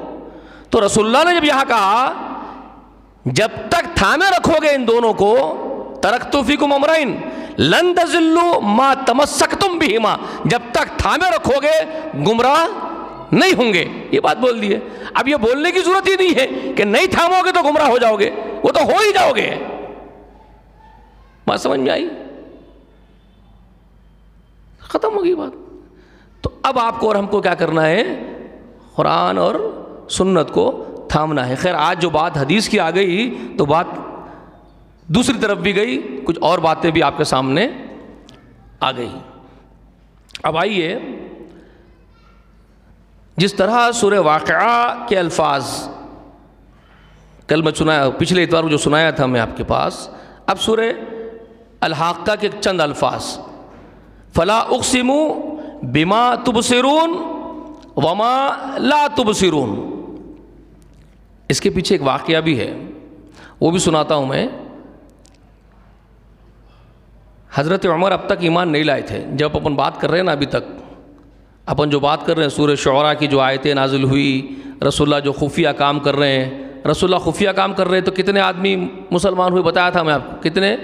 تو رسول اللہ نے جب یہاں کہا جب تک تھامے رکھو گے ان دونوں کو، ترکت فیکم امرین لن تضلوا ما تمسکتم بہما، جب تک تھامے رکھو گے گمراہ نہیں ہوں گے، یہ بات بول دی ہے. اب یہ بولنے کی ضرورت ہی نہیں ہے کہ نہیں تھامو گے تو گمراہ ہو جاؤ گے، وہ تو ہو ہی جاؤ گے. بات سمجھ میں آئی؟ ختم ہوگی بات. تو اب آپ کو اور ہم کو کیا کرنا ہے؟ قرآن اور سنت کو تھامنا ہے. خیر آج جو بات حدیث کی آ گئی تو بات دوسری طرف بھی گئی، کچھ اور باتیں بھی آپ کے سامنے آ گئی. اب آئیے، جس طرح سورہ واقعہ کے الفاظ کل میں سنایا، پچھلے اتوار جو سنایا تھا میں آپ کے پاس، اب سورہ الحاقہ کے چند الفاظ، فلا اقسم بما تبصرون وما لا تبصرون، اس کے پیچھے ایک واقعہ بھی ہے، وہ بھی سناتا ہوں میں. حضرت عمر اب تک ایمان نہیں لائے تھے. جب اپن بات کر رہے ہیں نا، ابھی تک اپن جو بات کر رہے ہیں سورہ شعراء کی جو آیتیں نازل ہوئی، رسول اللہ جو خفیہ کام کر رہے ہیں، رسول اللہ خفیہ کام کر رہے ہیں تو کتنے آدمی مسلمان ہوئے بتایا تھا میں آپ کو، کتنے؟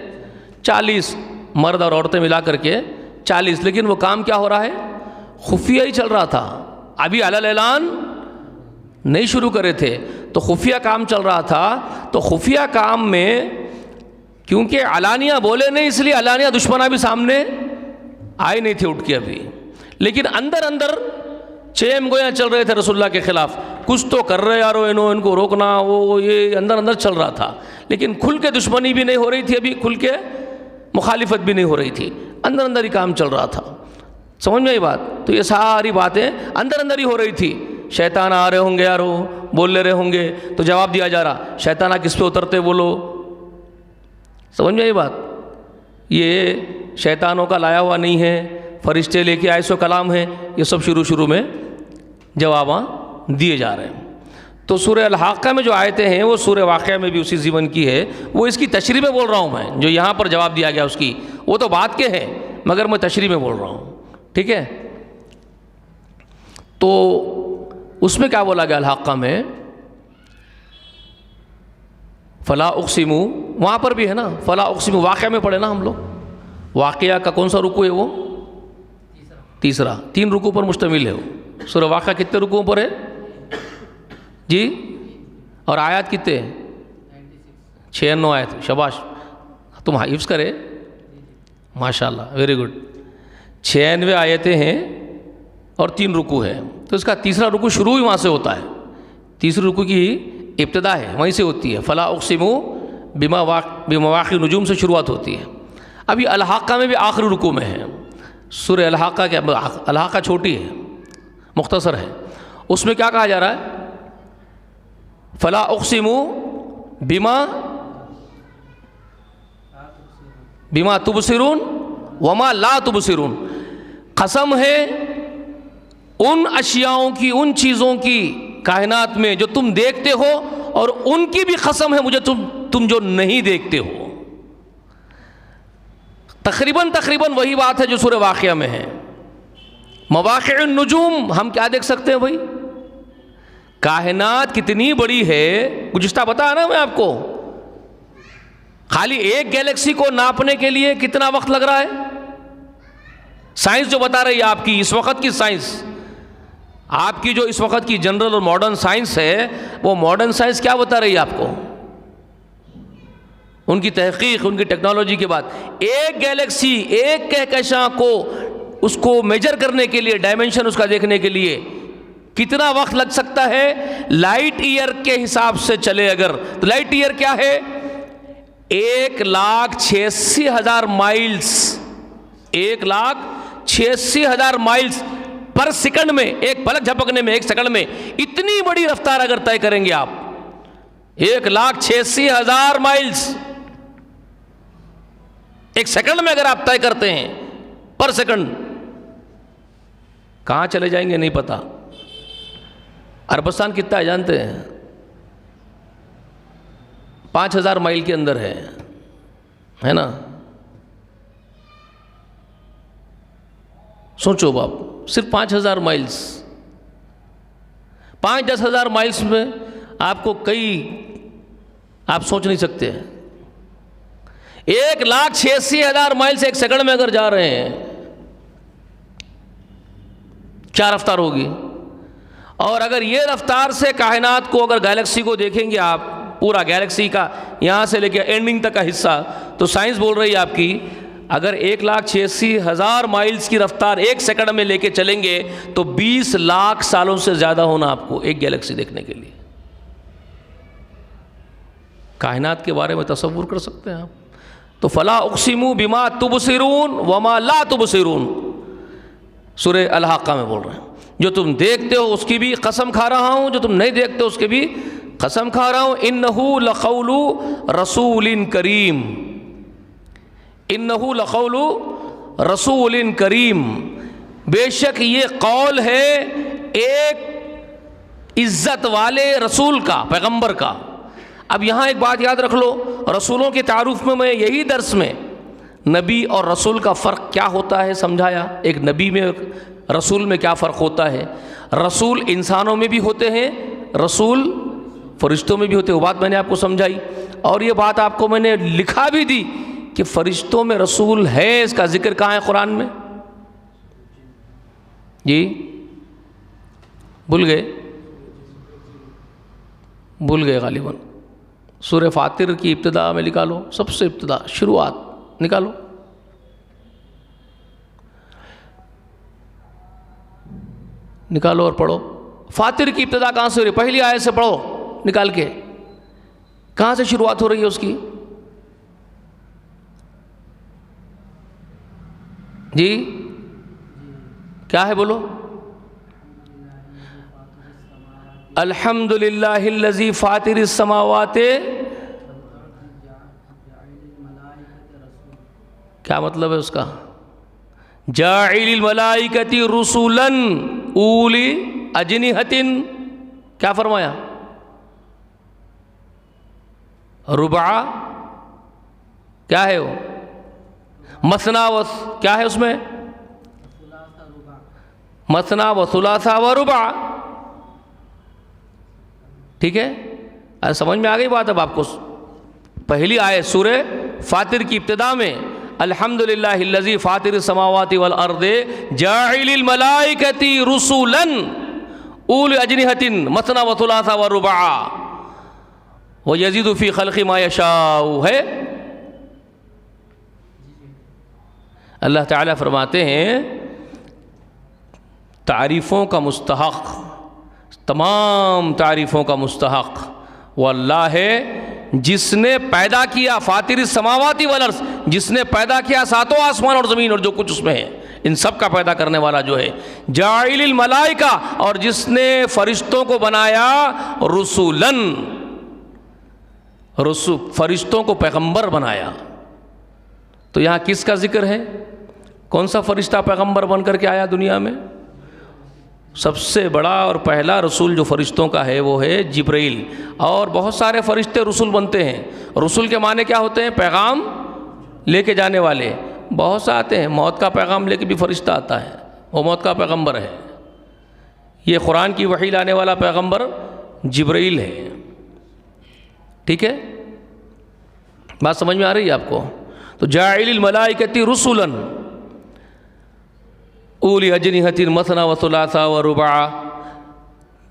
40 مرد اور عورتیں ملا کر کے 40. لیکن وہ کام کیا ہو رہا ہے؟ خفیہ ہی چل رہا تھا، ابھی علی اعلان نہیں شروع کرے تھے، تو خفیہ کام چل رہا تھا. تو خفیہ کام میں کیونکہ علانیہ بولے نہیں، اس لیے علانیہ دشمناں بھی سامنے آئے نہیں تھے اٹھ کے ابھی، لیکن اندر اندر چیم گویاں چل رہے تھے رسول اللہ کے خلاف. کچھ تو کر رہے یارو ان کو روکنا، وہ یہ اندر اندر چل رہا تھا، لیکن کھل کے دشمنی بھی نہیں ہو رہی تھی، ابھی کھل کے مخالفت بھی نہیں ہو رہی تھی، اندر اندر ہی کام چل رہا تھا. سمجھ میں آئی بات؟ تو یہ ساری باتیں اندر اندر ہی ہو رہی تھی. شیطان آ رہے ہوں گے یارو، بول لے رہے ہوں گے، تو جواب دیا جا رہا شیطانہ کس پہ اترتے بولو. سمجھ میں آئی بات؟ یہ شیطانوں کا لایا ہوا نہیں ہے، فرشتے لے کے آئے سو کلام ہے، یہ سب شروع میں جواباں دیے جا رہے ہیں. تو سورہ الحاقہ میں جو آیتیں ہیں وہ سورہ واقعہ میں بھی اسی ضمن کی ہے، وہ اس کی تشریح میں بول رہا ہوں میں، جو یہاں پر جواب دیا گیا اس کی وہ تو بات کے ہیں، مگر میں تشریح میں بول رہا ہوں، ٹھیک ہے؟ تو اس میں کیا بولا گیا الحاقہ میں؟ فلا اقسم، وہاں پر بھی ہے نا فلا اقسم، واقعہ میں پڑھے نا ہم لوگ، واقعہ کا کون سا رکوع ہے وہ؟ تیسرا، 3 رکوع پر مشتمل ہے وہ۔ سورہ واقعہ کتنے رکوعوں پر ہے جی؟ اور آیات کتنے؟ 96 آیت، شاباش، تم حفظ کرے ماشاءاللہ، ویری گڈ۔ 96 آیتیں ہیں اور 3 رکوع ہے، تو اس کا تیسرا رکوع شروع ہی وہاں سے ہوتا ہے، تیسری رکوع کی ابتدا ہے وہیں سے ہوتی ہے، فلا اقسم بمواقع نجوم سے شروعات ہوتی ہے۔ ابھی الحاقہ میں بھی آخری رکوع میں ہے، سورہ الحاقہ کے، الحاقہ چھوٹی ہے، مختصر ہے، اس میں کیا کہا جا رہا ہے؟ فلا اقسم بما تبصرون وما لا تبصرون، قسم ہے ان اشیاؤں کی، ان چیزوں کی کائنات میں جو تم دیکھتے ہو، اور ان کی بھی قسم ہے مجھے تم جو نہیں دیکھتے ہو۔ تقریباً وہی بات ہے جو سورہ واقعہ میں ہے۔ مواقع النجوم ہم کیا دیکھ سکتے ہیں بھائی؟ کائنات کتنی بڑی ہے، گزشتہ بتایا نا میں آپ کو، خالی ایک گیلیکسی کو ناپنے کے لیے کتنا وقت لگ رہا ہے؟ سائنس جو بتا رہی ہے آپ کی اس وقت کی سائنس، آپ کی جو اس وقت کی جنرل اور ماڈرن سائنس ہے، وہ ماڈرن سائنس کیا بتا رہی ہے آپ کو؟ ان کی تحقیق، ان کی ٹیکنالوجی کے بعد ایک گیلیکسی، ایک کہکشاں کو، اس کو میجر کرنے کے لیے، ڈائمنشن اس کا دیکھنے کے لیے کتنا وقت لگ سکتا ہے؟ لائٹ ایئر کے حساب سے چلے اگر تو لائٹ ایئر کیا ہے؟ 1,86,000 مائلز، 1,86,000 مائلز پر سیکنڈ میں، ایک پلک جھپکنے میں، ایک سیکنڈ میں اتنی بڑی رفتار اگر طے کریں گے آپ، 1,86,000 مائلز ایک سیکنڈ میں اگر آپ طے کرتے ہیں پر سیکنڈ، کہاں چلے جائیں گے نہیں پتا۔ عربستان کتنا ہے جانتے ہیں؟ 5,000 مائل کے اندر ہے نا؟ سوچو باپ، صرف 5,000 مائلز، 5-10 ہزار مائلز میں آپ کو آپ سوچ نہیں سکتے، 1,86,000 مائلز ایک سیکنڈ میں اگر جا رہے ہیں، کیا رفتار ہوگی؟ اور اگر یہ رفتار سے کائنات کو، اگر گیلیکسی کو دیکھیں گے آپ، پورا گیلیکسی کا یہاں سے لے کے اینڈنگ تک کا حصہ، تو سائنس بول رہی ہے آپ کی اگر 1,86,000 مائلز کی رفتار ایک سیکنڈ میں لے کے چلیں گے تو 20 لاکھ سالوں سے زیادہ ہونا آپ کو ایک گیلیکسی دیکھنے کے لیے۔ کائنات کے بارے میں تصور کر سکتے ہیں آپ؟ تو فلا اقسم بما تبصرون وما لا تبصرون، سورہ الحاقہ میں بول رہے ہیں، جو تم دیکھتے ہو اس کی بھی قسم کھا رہا ہوں، جو تم نہیں دیکھتے اس کی بھی قسم کھا رہا ہوں۔ انہ لقول رسول کریم، انہ لقول رسول کریم، بے شک یہ قول ہے ایک عزت والے رسول کا، پیغمبر کا۔ اب یہاں ایک بات یاد رکھ لو، رسولوں کے تعارف میں یہی درس میں نبی اور رسول کا فرق کیا ہوتا ہے سمجھایا، ایک نبی میں رسول میں کیا فرق ہوتا ہے۔ رسول انسانوں میں بھی ہوتے ہیں، رسول فرشتوں میں بھی ہوتے ہیں، وہ بات میں نے آپ کو سمجھائی، اور یہ بات آپ کو میں نے لکھا بھی دی کہ فرشتوں میں رسول ہے، اس کا ذکر کہاں ہے قرآن میں؟ جی بھول گئے غالباً۔ سورہ فاطر کی ابتدا میں نکالو، سب سے ابتدا شروعات نکالو، نکالو اور پڑھو۔ فاطر کی ابتدا کہاں سے ہو رہی ہے؟ پہلی آیت سے پڑھو نکال کے، کہاں سے شروعات ہو رہی ہے اس کی؟ جی کیا ہے بولو؟ الحمدللہ الذی فاطر السماوات، کیا مطلب ہے اس کا؟ جاعل الملائکۃ رسولا اولی اجنحۃ، کیا فرمایا؟ ربع کیا ہے وہ؟ مثنا و کیا ہے اس میں؟ مثنا و ثلاثہ و ربع. ٹھیک ہے، سمجھ میں آ گئی بات اب آپ کو؟ پہلی آیت سورہ فاطر کی ابتدا میں الحمدللہ الذی فاطر السماوات والارض جاعل الملائکۃ رسلا اولی اجنحۃ مثنی و ثلاث و رباع ویزید فی خلق ما یشاء ہے. اللہ تعالیٰ فرماتے ہیں تعریفوں کا مستحق، تمام تعریفوں کا مستحق وہ اللہ ہے جس نے پیدا کیا فاطر السماوات والارض، جس نے پیدا کیا ساتوں آسمان اور زمین اور جو کچھ اس میں ہے، ان سب کا پیدا کرنے والا جو ہے. جاعل الملائکہ، اور جس نے فرشتوں کو بنایا رسولن، فرشتوں کو پیغمبر بنایا. تو یہاں کس کا ذکر ہے؟ کون سا فرشتہ پیغمبر بن کر کے آیا دنیا میں؟ سب سے بڑا اور پہلا رسول جو فرشتوں کا ہے وہ ہے جبرائیل. اور بہت سارے فرشتے رسول بنتے ہیں. رسول کے معنی کیا ہوتے ہیں؟ پیغام لے کے جانے والے. بہت سے آتے ہیں، موت کا پیغام لے کے بھی فرشتہ آتا ہے، وہ موت کا پیغمبر ہے. یہ قرآن کی وحی لانے والا پیغمبر جبرائیل ہے. ٹھیک ہے، بات سمجھ میں آ رہی ہے آپ کو؟ تو جاعل الملائکۃ رسلا اولی اجنحۃ مثنی و ثلاث و رباع.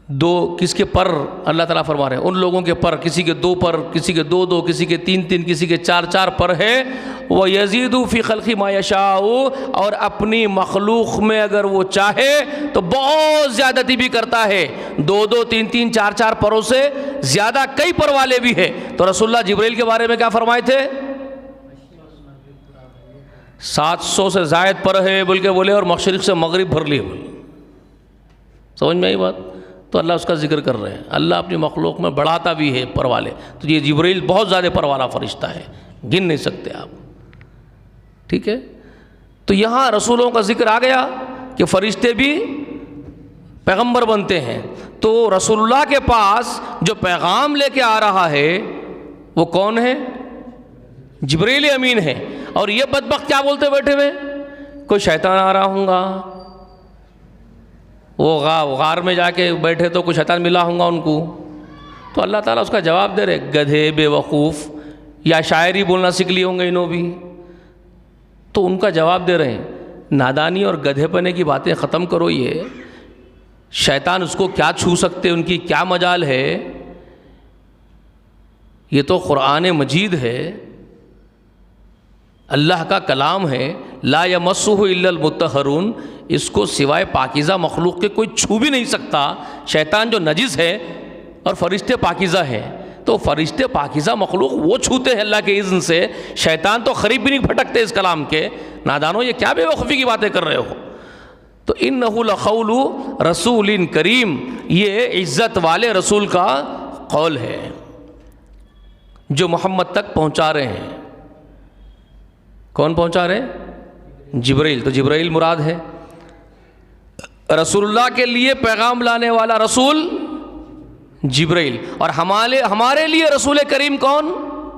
دو کس کے پر اللہ تعالیٰ فرما رہے ہیں؟ ان لوگوں کے پر، کسی کے دو پر، کسی کے دو دو، کسی کے تین تین، کسی کے چار چار پر ہے. وَيَزِيدُ فِي خَلْقِ مَا يَشَاءُ، اور اپنی مخلوق میں اگر وہ چاہے تو بہت زیادتی بھی کرتا ہے. دو دو تین تین چار چار پروں سے زیادہ کئی پر والے بھی ہے. تو رسول اللہ جبرائیل کے بارے میں کیا فرمائے تھے؟ 700 سے زائد پر ہے بول کے بولے، اور مشرق سے مغرب بھر لیے بولے. سمجھ میں آئی بات؟ تو اللہ اس کا ذکر کر رہے ہیں. اللہ اپنی مخلوق میں بڑھاتا بھی ہے پر والے. تو یہ جبرائیل بہت زیادہ پر والا فرشتہ ہے، گن نہیں سکتے آپ. ٹھیک ہے، تو یہاں رسولوں کا ذکر آ گیا کہ فرشتے بھی پیغمبر بنتے ہیں. تو رسول اللہ کے پاس جو پیغام لے کے آ رہا ہے وہ کون ہے؟ جبرائیل امین ہے. اور یہ بدبخت کیا بولتے بیٹھے ہوئے؟ کوئی شیطان آ رہا ہوں گا، وہ غار میں جا کے بیٹھے تو کوئی شیطان ملا ہوں گا ان کو. تو اللہ تعالیٰ اس کا جواب دے رہے، گدھے بے وقوف، یا شاعری بولنا سیکھ لیے ہوں گے انہوں بھی. تو ان کا جواب دے رہے ہیں، نادانی اور گدھے پنے کی باتیں ختم کرو. یہ شیطان اس کو کیا چھو سکتے، ان کی کیا مجال ہے؟ یہ تو قرآن مجید ہے، اللہ کا کلام ہے. لا یمسہ الا المطہرون، اس کو سوائے پاکیزہ مخلوق کے کوئی چھو بھی نہیں سکتا. شیطان جو نجس ہے اور فرشتے پاکیزہ ہیں، تو فرشتے پاکیزہ مخلوق وہ چھوتے ہیں اللہ کے اذن سے. شیطان تو قریب بھی نہیں پھٹکتے اس کلام کے. نادانو، یہ کیا بے وقوفی کی باتیں کر رہے ہو؟ تو انہ لقول رسول کریم، یہ عزت والے رسول کا قول ہے جو محمد تک پہنچا رہے ہیں. کون پہنچا رہے ہیں؟ جبرائیل. تو جبرائیل مراد ہے. رسول اللہ کے لیے پیغام لانے والا رسول جبرائیل. اور ہمارے لیے رسول کریم کون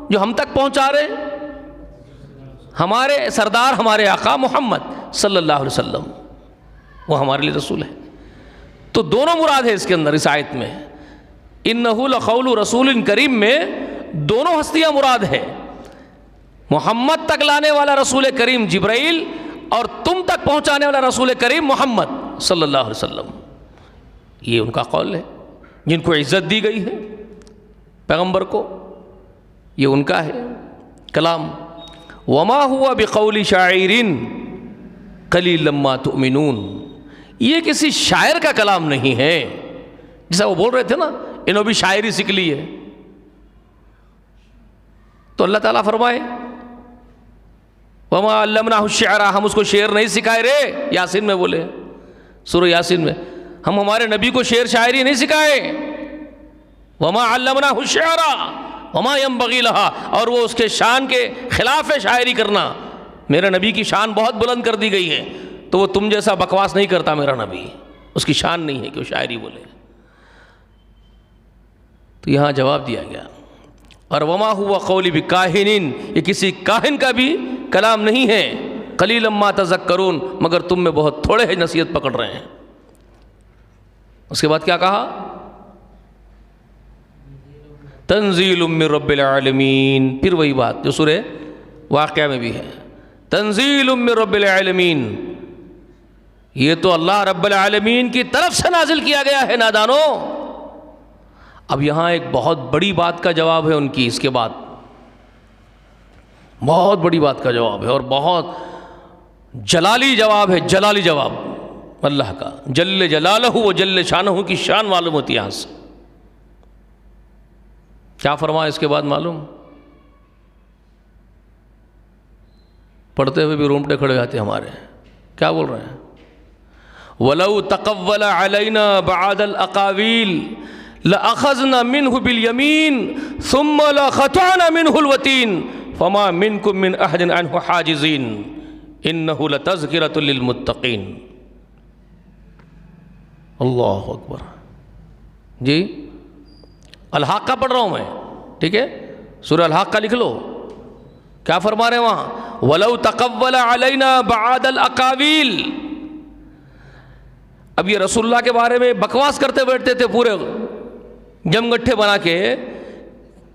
جو ہم تک پہنچا رہے ہیں؟ ہمارے سردار، ہمارے آقا محمد صلی اللہ علیہ وسلم، وہ ہمارے لیے رسول ہے. تو دونوں مراد ہے اس کے اندر، اس آیت میں. انہ لقول رسول کریم میں دونوں ہستیاں مراد ہے. محمد تک لانے والا رسول کریم جبرائیل، اور تم تک پہنچانے والا رسول کریم محمد صلی اللہ علیہ وسلم. یہ ان کا قول ہے، جن کو عزت دی گئی ہے پیغمبر کو، یہ ان کا ہے کلام. وما ہوا بقول شاعر قلیلا ما تؤمنون، یہ کسی شاعر کا کلام نہیں ہے. جیسا وہ بول رہے تھے نا، انہوں بھی شاعری سیکھ لی ہے. تو اللہ تعالیٰ فرمائے وما علمناہ الشعر، ہم اس کو شعر نہیں سکھائے رے. یاسین میں بولے، سورہ یاسین میں، ہم ہمارے نبی کو شعر شاعری نہیں سکھائے. وما علمناہ الشعر وما ينبغي لها، اور وہ اس کے شان کے خلاف ہے شاعری کرنا. میرے نبی کی شان بہت بلند کر دی گئی ہے، تو وہ تم جیسا بکواس نہیں کرتا. میرا نبی، اس کی شان نہیں ہے کہ وہ شاعری بولے. تو یہاں جواب دیا گیا اور وما ہوا قولی بکاہن، یہ کسی کاہن کا بھی کلام نہیں ہے، قلیلا ما تذکرون، مگر تم میں بہت تھوڑے ہیں نصیحت پکڑ رہے ہیں۔ اس کے بعد کیا کہا؟ تنزیل من رب العالمین، پھر وہی بات جو سورہ واقعہ میں بھی ہے، تنزیل من رب العالمین، یہ تو اللہ رب العالمین کی طرف سے نازل کیا گیا ہے نادانو۔ اب یہاں ایک بہت بڑی بات کا جواب ہے ان کی، اس کے بعد بہت بڑی بات کا جواب ہے، اور بہت جلالی جواب ہے، جلالی جواب اللہ کا، جل جلالہ و جل شانہ کی شان معلوم ہوتی ہے یہاں سے۔ کیا فرمایا اس کے بعد معلوم؟ پڑھتے ہوئے بھی رونگٹے کھڑے جاتے ہمارے، کیا بول رہے ہیں؟ وَلَوْ تَقَوَّلَ عَلَيْنَا بَعْضَ الْأَقَاوِيلِ لَأَخَذْنَا مِنْهُ بِالْيَمِينِ ثُمَّ لَقَطَعْنَا مِنْهُ الْوَتِينَ فَمَا مِنْكُمْ مِنْ أَحَدٍ عَنْهُ حَاجِزِينَ إِنَّهُ لَتَذْكِرَةٌ لِلْمُتَّقِينَ۔ اللہ اکبر۔ جی الحاقہ پڑھ رہا ہوں میں، ٹھیک ہے، سورہ الحاقہ لکھ لو، کیا فرما رہے ہیں وہاں؟ وَلَوْ تَقَوَّلَ عَلَيْنَا بَعْضَ الْأَقَاوِيلِ، اب یہ رسول اللہ کے بارے میں بکواس کرتے بیٹھتے تھے پورے جم گٹھے بنا کے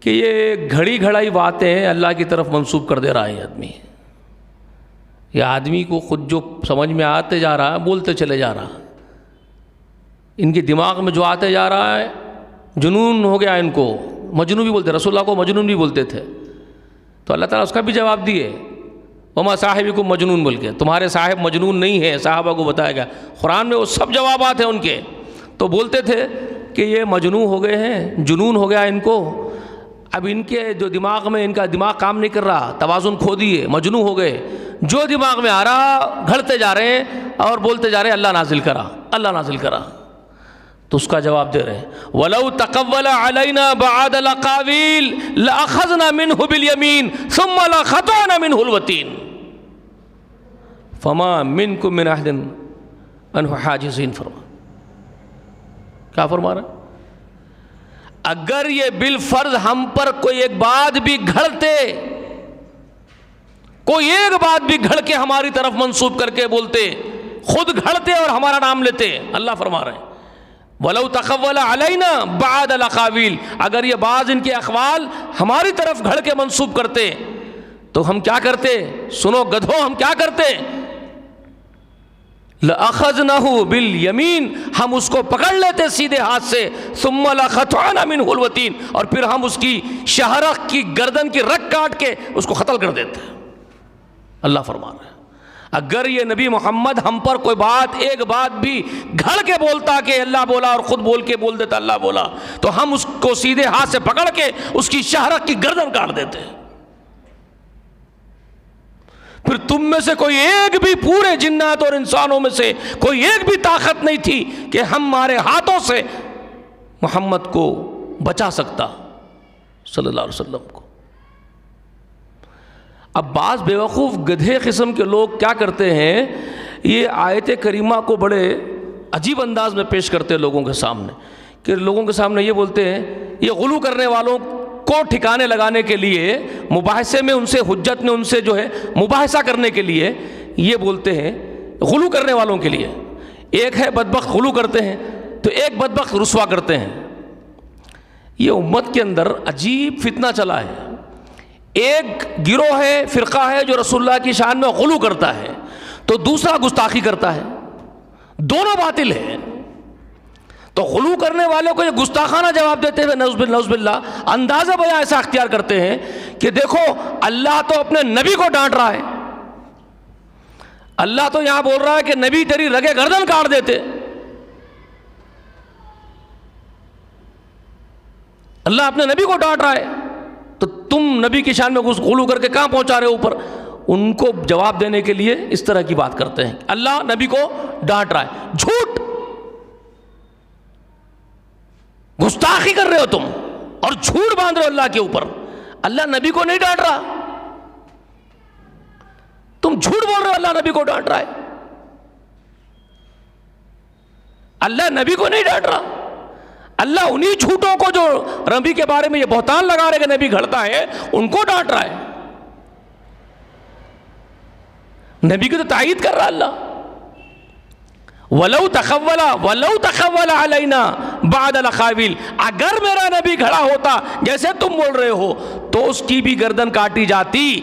کہ یہ گھڑی گھڑائی باتیں اللہ کی طرف منسوب کر دے رہا ہے آدمی، یہ آدمی کو خود جو سمجھ میں آتے جا رہا ہے بولتے چلے جا رہا، ان کے دماغ میں جو آتے جا رہا ہے جنون ہو گیا ان کو، مجنون بھی بولتے، رسول اللہ کو مجنون بھی بولتے تھے، تو اللہ تعالیٰ اس کا بھی جواب دیے، وما صاحبکم مجنون بول کے، تمہارے صاحب مجنون نہیں ہے، صحابہ کو بتایا گیا، قرآن میں وہ سب جوابات ہیں ان کے۔ تو بولتے تھے کہ یہ مجنون ہو گئے ہیں، جنون ہو گیا ان کو، اب ان کے جو دماغ میں، ان کا دماغ کام نہیں کر رہا، توازن کھو دیے، مجنون ہو گئے، جو دماغ میں آ رہا گھڑتے جا رہے ہیں اور بولتے جا رہے ہیں اللہ نازل کرا، اللہ نازل کرا۔ تو اس کا جواب دے رہے ہیں وَلَوْ تَقَوَّلَ عَلَيْنَا بَعْضَ الْأَقَاوِيلِ لَأَخَذْنَا مِنْهُ بِالْيَمِينِ ثُمَّ لَقَطَعْنَا مِنْهُ الْوَتِينَ فَمَا مِنْكُمْ مِنْ أَحَدٍ عَنْهُ حَاجِزِينَ۔ فرما کیا فرما رہا ہے؟ اگر یہ بالفرض ہم پر کوئی ایک بات بھی گھڑتے، کوئی ایک بات بھی گھڑ کے ہماری طرف منسوب کر کے بولتے، خود گھڑتے اور ہمارا نام لیتے، اللہ فرما رہے ہیں وَلَوْ تَقَوَّلَ عَلَيْنَا بَعْضَ الْأَقَاوِيلِ، اگر یہ بعض ان کے اقوال ہماری طرف گھڑ کے منسوب کرتے تو ہم کیا کرتے؟ سنو گدھو، ہم کیا کرتے؟ لَأَخَذْنَهُ بِالْيَمِينِ، ہم اس کو پکڑ لیتے سیدھے ہاتھ سے، ثُمَّ لَقَطَعْنَا مِنْهُ الْوَتِينَ، اور پھر ہم اس کی شہرخ کی گردن کی رگ کاٹ کے اس کو قتل کر دیتے۔ اللہ فرما رہے ہیں اگر یہ نبی محمد ہم پر کوئی بات، ایک بات بھی گھڑ کے بولتا کہ اللہ بولا اور خود بول کے بول دیتا اللہ بولا، تو ہم اس کو سیدھے ہاتھ سے پکڑ کے اس کی شہرخ کی گردن کاٹ دیتے۔ پھر تم میں سے کوئی ایک بھی، پورے جنات اور انسانوں میں سے کوئی ایک بھی طاقت نہیں تھی کہ ہمارے ہاتھوں سے محمد کو بچا سکتا صلی اللہ علیہ وسلم کو۔ اب بعض بیوقوف گدھے قسم کے لوگ کیا کرتے ہیں، یہ آیت کریمہ کو بڑے عجیب انداز میں پیش کرتے ہیں لوگوں کے سامنے، کہ لوگوں کے سامنے یہ بولتے ہیں، یہ غلو کرنے والوں کو ٹھکانے لگانے کے لیے، مباحثے میں ان سے، حجت میں ان سے جو ہے مباحثہ کرنے کے لیے یہ بولتے ہیں، غلو کرنے والوں کے لیے، ایک ہے بدبخت غلو کرتے ہیں تو ایک بدبخت رسوا کرتے ہیں۔ یہ امت کے اندر عجیب فتنہ چلا ہے، ایک گروہ ہے، فرقہ ہے جو رسول اللہ کی شان میں غلو کرتا ہے، تو دوسرا گستاخی کرتا ہے، دونوں باطل ہیں۔ تو غلو کرنے والوں کو یہ گستاخانہ جواب دیتے ہوئے نعوذ باللہ اندازہ بیان ایسا اختیار کرتے ہیں کہ دیکھو اللہ تو اپنے نبی کو ڈانٹ رہا ہے، اللہ تو یہاں بول رہا ہے کہ نبی تیری رگے گردن کاٹ دیتے، اللہ اپنے نبی کو ڈانٹ رہا ہے، تو تم نبی کی شان میں غلو کر کے کہاں پہنچا رہے ہو اوپر؟ ان کو جواب دینے کے لیے اس طرح کی بات کرتے ہیں، اللہ نبی کو ڈانٹ رہا ہے، جھوٹ، گستاخی کر رہے ہو تم اور جھوٹ باندھ رہے ہو اللہ کے اوپر، اللہ نبی کو نہیں ڈانٹ رہا، تم جھوٹ بول رہے ہو اللہ نبی کو ڈانٹ رہا ہے، اللہ نبی کو نہیں ڈانٹ رہا، اللہ انہی جھوٹوں کو جو نبی کے بارے میں یہ بہتان لگا رہے کہ نبی گھڑتا ہے ان کو ڈانٹ رہا ہے. نبی کی تو تائید کر رہا اللہ. وَلَوْ تَخَوَّلَ عَلَيْنَا بَعْدَ الْأَقَاوِيلِ، اگر میرا نبی کھڑا ہوتا جیسے تم بول رہے ہو تو اس کی بھی گردن کاٹی جاتی.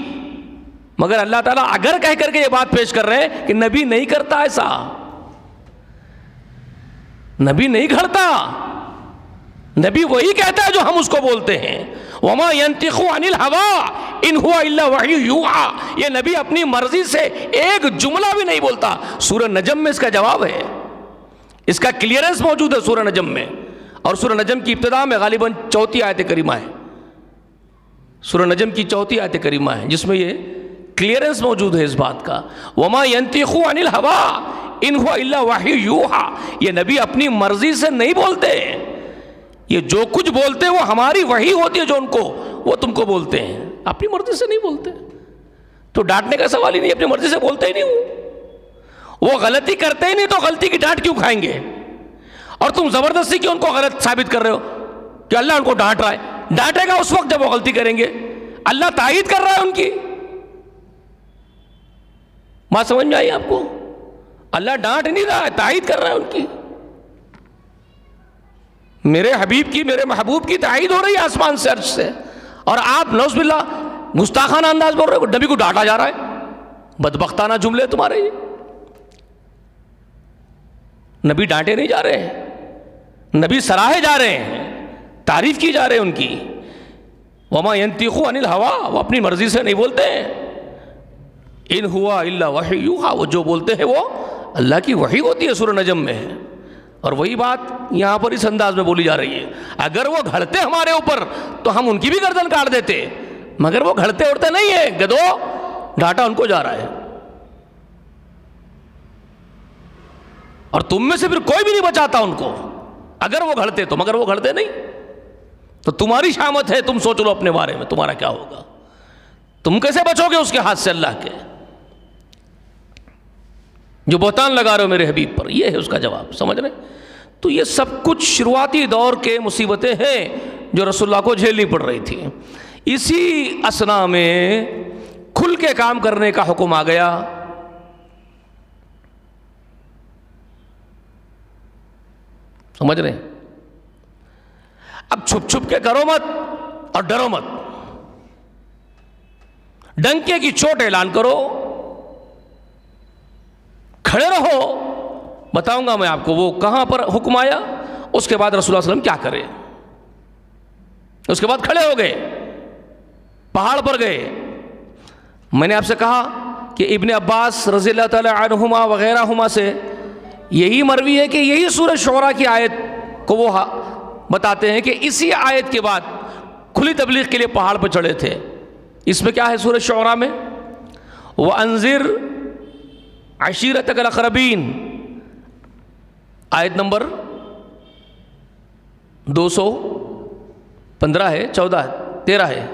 مگر اللہ تعالیٰ اگر کہہ کر کے یہ بات پیش کر رہے ہیں کہ نبی نہیں کرتا ایسا، نبی نہیں کھڑتا، نبی وہی کہتا ہے جو ہم اس کو بولتے ہیں. وَمَا يَنْطِقُ عَنِ الْهَوَىٰ إِنْ هُوَ إِلَّا وَحْيٌ يُوحَىٰ، یہ نبی اپنی مرضی سے ایک جملہ بھی نہیں بولتا. سورہ نجم میں اس کا جواب ہے، اس کا کلیئرنس موجود ہے سورہ نجم میں. اور سورہ نجم کی ابتدا میں غالباً 4 آیت کریمہ ہے، سورہ نجم کی 4 آیت کریمہ ہے جس میں یہ کلیئرنس موجود ہے اس بات کا. وَمَا يَنْطِقُ عَنِ الْهَوَىٰ إِنْ هُوَ إِلَّا وَحْيٌ يُوحَىٰ، یہ نبی اپنی مرضی سے نہیں بولتے، یہ جو کچھ بولتے ہیں وہ ہماری وحی ہوتی ہے جو ان کو وہ تم کو بولتے ہیں، اپنی مرضی سے نہیں بولتے. تو ڈانٹنے کا سوال ہی نہیں، اپنی مرضی سے بولتے ہی نہیں ہوں. وہ غلطی کرتے ہی نہیں تو غلطی کی ڈانٹ کیوں کھائیں گے؟ اور تم زبردستی کیوں ان کو غلط ثابت کر رہے ہو کہ اللہ ان کو ڈانٹ رہا ہے؟ ڈانٹے گا اس وقت جب وہ غلطی کریں گے. اللہ تائید کر رہا ہے ان کی. بات سمجھ میں آئی آپ کو؟ اللہ ڈانٹ نہیں رہا ہے، تائید کر رہا ہے ان کی. میرے حبیب کی، میرے محبوب کی تائید ہو رہی ہے آسمان سے، عرش سے، اور آپ نعوذ باللہ گستاخانہ انداز بول رہے ہو، نبی کو ڈانٹا جا رہا ہے. بدبختانہ جملے تمہارے یہ. نبی ڈانٹے نہیں جا رہے ہیں، نبی سراہے جا رہے ہیں، تعریف کی جا رہے ہیں ان کی. وما ينطق عن الهوى، وہ اپنی مرضی سے نہیں بولتے ہیں. ان ہوا الا وحی یوحیٰ، وہ جو بولتے ہیں وہ اللہ کی وحی ہوتی ہے سورہ نجم میں. اور وہی بات یہاں پر اس انداز میں بولی جا رہی ہے. اگر وہ گھڑتے ہمارے اوپر تو ہم ان کی بھی گردن کاٹ دیتے، مگر وہ گھڑتے اڑتے نہیں ہیں. گدو ڈانٹا ان کو جا رہا ہے. اور تم میں سے پھر کوئی بھی نہیں بچاتا ان کو اگر وہ گھڑتے تو، مگر وہ گھڑتے نہیں. تو تمہاری شامت ہے، تم سوچ لو اپنے بارے میں تمہارا کیا ہوگا. تم کیسے بچو گے اس کے ہاتھ سے اللہ کے جو بہتان لگا رہے ہو میرے حبیب پر؟ یہ ہے اس کا جواب. سمجھ رہے؟ تو یہ سب کچھ شروعاتی دور کے مصیبتیں ہیں جو رسول اللہ کو جھیلنی پڑ رہی تھی. اسی اثنا میں کھل کے کام کرنے کا حکم آ گیا. سمجھ رہے ہیں؟ اب چھپ چھپ کے کرو مت اور ڈرو مت، ڈنکے کی چوٹ اعلان کرو، کھڑے رہو. بتاؤں گا میں آپ کو وہ کہاں پر حکم آیا، اس کے بعد رسول اللہ علیہ وسلم کیا کرے. اس کے بعد کھڑے ہو گئے، پہاڑ پر گئے. میں نے آپ سے کہا کہ ابن عباس رضی اللہ تعالی عنہما وغیرہ ہما سے یہی مروی ہے کہ یہی سورہ شعراء کی آیت کو وہ بتاتے ہیں کہ اسی آیت کے بعد کھلی تبلیغ کے لیے پہاڑ پر چڑھے تھے. اس میں کیا ہے سورہ شعراء میں؟ وَأَنذِرْ عَشِيرَتَكَ الْأَقْرَبِينَ، آیت نمبر 215 ہے، 14 ہے، 13 ہے.